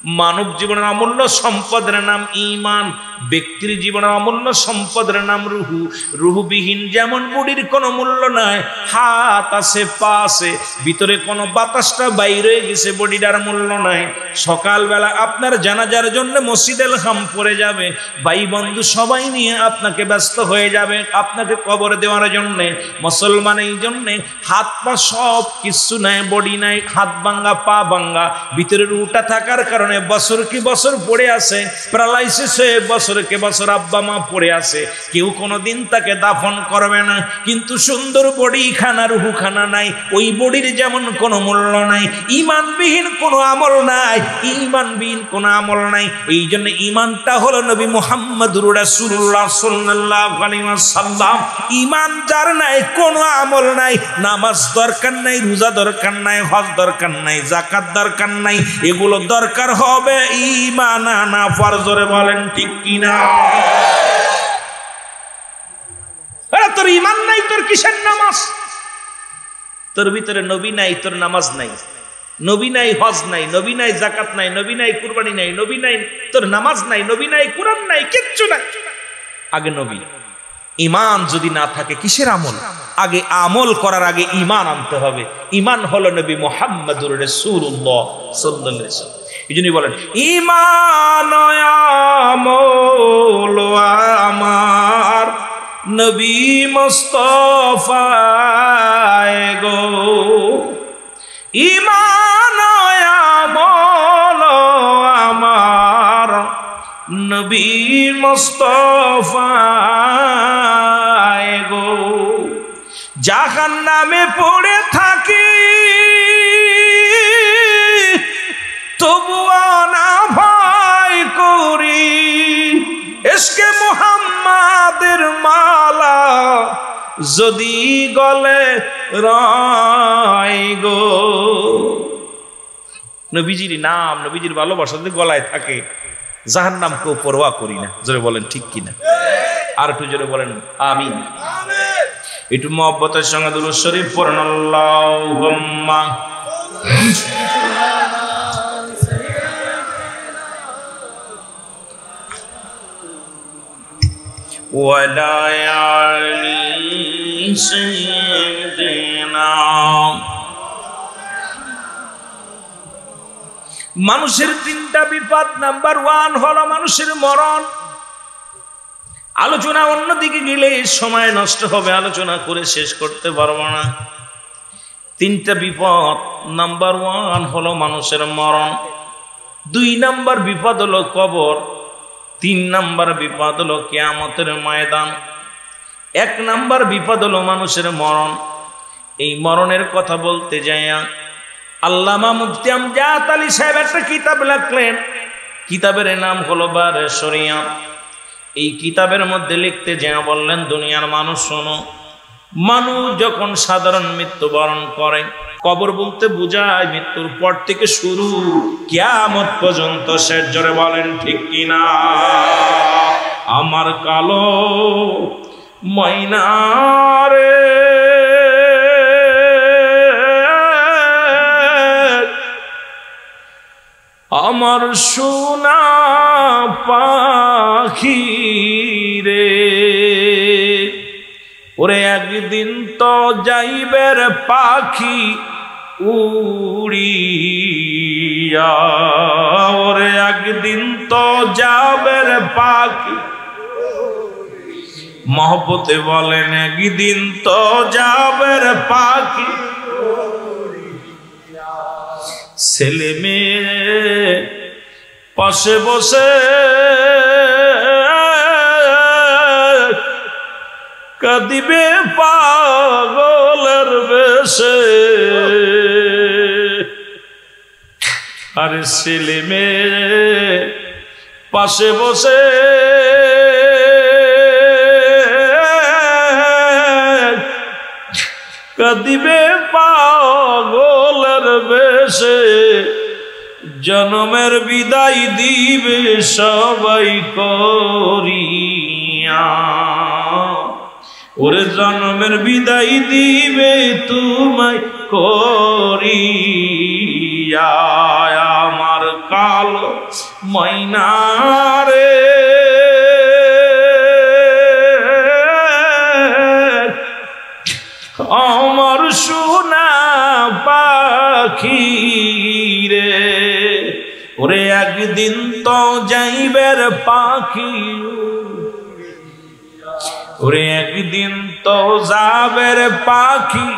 মানব জীবনের অমূল্য সম্পদের নাম ঈমান, ব্যক্তির জীবনের অমূল্য সম্পদের নাম রুহু। রুহুবিহীন যেমন বডির কোনো মূল্য নাই, হাত আছে পা আছে, ভিতরে কোনো বাতাসটা বাইরে গেছে, বডিটার মূল্য নাই। সকালবেলা আপনার জানাজার জন্য মসজিদুল হাম পড়ে যাবে, ভাই বন্ধু সবাই নিয়ে আপনাকে ব্যস্ত হয়ে যাবে আপনাকে কবর দেওয়ার জন্য। মুসলমান এই জন্যে হাত পা সব কিছু নাই, বডি নাই, হাত ভাঙ্গা পা ভাঙ্গা, ভিতরে রুটা থাকার কারণে বছর কি বছর পড়ে আছে, প্যারালাইসিস হয়ে বছর কে বছর আব্বা মা পড়ে আছে, কেউ কোনোদিন তাকে দাফন করবে না। কিন্তু সুন্দর বডি খানা রুহু খানা নাই, ওই বডির যেমন কোনো মূল্য নাই, ঈমানবিহীন কোনো আমল নাই, ঈমানবিহীন কোনো আমল নাই। এই জন্য ঈমানটা হলো নবী মুহাম্মদুর রাসূলুল্লাহ সাল্লাল্লাহু আলাইহি ওয়াসাল্লাম। ঈমান যার নাই কোনো আমল নাই, নামাজ দরকার নাই, রোজা দরকার নাই, হজ দরকার নাই, যাকাত দরকার নাই, এগুলো দরকার হবে ঈমান আনা ফরজরে। বলেন ঠিক কিনা? আরে তোর ঈমান নাই, তোর কিসের নামাজ? তোর ভিতরে নবী নাই, তোর নামাজ নাই, নবী নাই, হজ নাই, নবী নাই, যাকাত নাই, নবী নাই, কুরবানি নাই, নবী নাই, তোর নামাজ নাই, নবী নাই, কুরআন নাই, কিচ্ছু নাই। আগে নবী। ঈমান যদি না থাকে কিসের আমল? আগে আমল করার আগে ঈমান আনতে হবে। ঈমান হলো নবী মুহাম্মদুর রাসূলুল্লাহ সাল্লাল্লাহু আলাইহি ওয়াসাল্লাম। এইজন্যই বলেন ঈমান আমল আমার নবী মুস্তাফা গো, ঈমান আমল আমার নবী মুস্তাফা গো। জাহান্নামে পড়ে থাকি তবুও না ভয় করি, ইশকে মুহাম্মাদের মালা যদি গলে রয় গো। নবীজির নাম, নবীজির ভালোবাসা যদি গলায় থাকে, জাহান্নামকেও পরোয়া করি না। জোরে বলেন ঠিক কিনা? আর একটু জোরে বলেন আমিন। একটু মহব্বতের সঙ্গে দুরূদ শরীফ পড়েন। আল্লাহুম্মা ওয়ালা আলি সাইয়্যিদিনা। মানুষের তিনটা বিপদ, নাম্বার 1 হলো মানুষের মরণ। আলোচনা অন্যদিকে গেলে সময় নষ্ট হবে, আলোচনা করে শেষ করতে পারবো না। তিনটা বিপদ, নাম্বার 1 হলো মানুষের মরণ, 2 নাম্বার বিপদ হলো কবর, 3 নাম্বার বিপদ হলো কিয়ামতের ময়দান। 1 নাম্বার বিপদ হলো মানুষের মরণ। এই মরণের কথা বলতে যাইয়া আল্লামা মুফতি আমজাদ আলী সাহেব একটা কিতাব লিখলেন। কিতাবের নাম হলো বারে শরিয়াত। এই কিতাবের মধ্যে লিখতে যা বললেন, দুনিয়ার মানুষ শোনো, মানুষ যখন সাধারণ মৃত্যুবরণ করে, কবর বলতে বোঝায় মৃত্যুর পর থেকে শুরু কিয়ামত পর্যন্ত শেষ। জোরে বলেন ঠিক কিনা? আমার কালো ময়নারে আমার সোনা পাখি রে, ওরে একদিন তো যাইবের পাখি উড়িয়া, ওরে একদিন তো যাবের পাখি। মহব্বতে বলেন একদিন তো যাবের পাখি। ছেলে মেয়ে পাশে বসে কাঁদিবে পাগলের বেশে, আরে ছেলে মেয়ে পাশে বসে কাঁদিবে পাগলের বেশে, জনমের বিদায় দিবে সবাই করিয়া, ওরে জনমের বিদায় দিবে তোমায় করিয়া। আমার কালো ময়না রে আমার সোনা পাখি রে ওরে একদিন তো যাইবের পাখি ওরে একদিন তো যাবের পাখি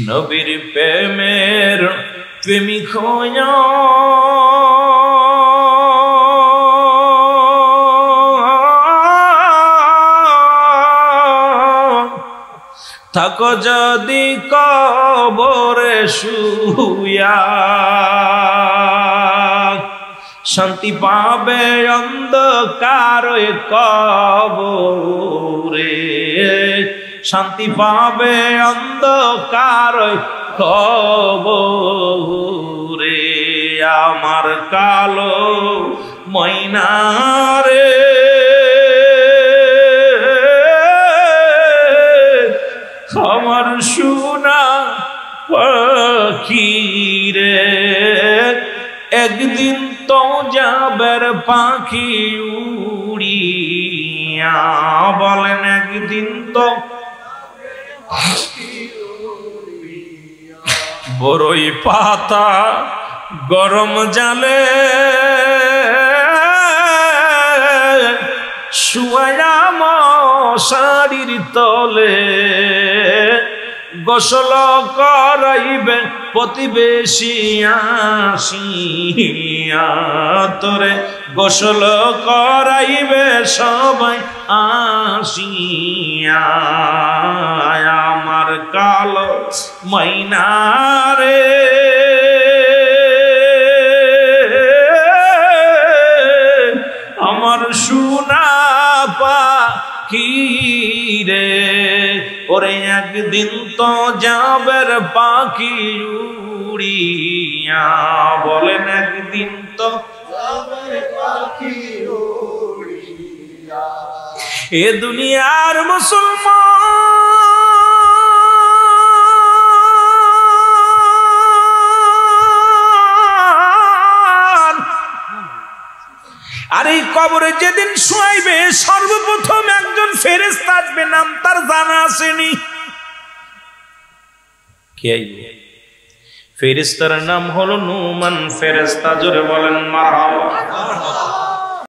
নবীর প্রেমের প্রেমিক হইয়া থাকো যদি কবরে শুয়া শান্তি পাবে অন্ধকার কবরে শান্তি পাবে অন্ধকার কবরে আমার কালো ময়না রে আমার সোনা পাখি রে একদিন তো যাবের পাখি উড়িয়া বলেন একদিন তো বড়ই পাতা গরম জালে শুয়া মশারির তলে গোসল করাইবে প্রতিবেশী আসিয়া তোরে গোসল করাইবে সবাই আসিয়া আমার কালো ময়না রে আমার সোনা পাখি রে ওরে একদিন তো যাবের পাখি উড়িয়া বলেন একদিন তো যাবের পাখি উড়িয়া এ দুনিয়ার মুসলমান আর এই কবরে যেদিন শুয়াইবে সর্বপ্রথম একজন ফেরেশতা আসবে নাম তার জানা আসেনি কে আইবে ফেরেশতার নাম হলো নুমান ফেরেশতা জোরে বলেন মারহাবা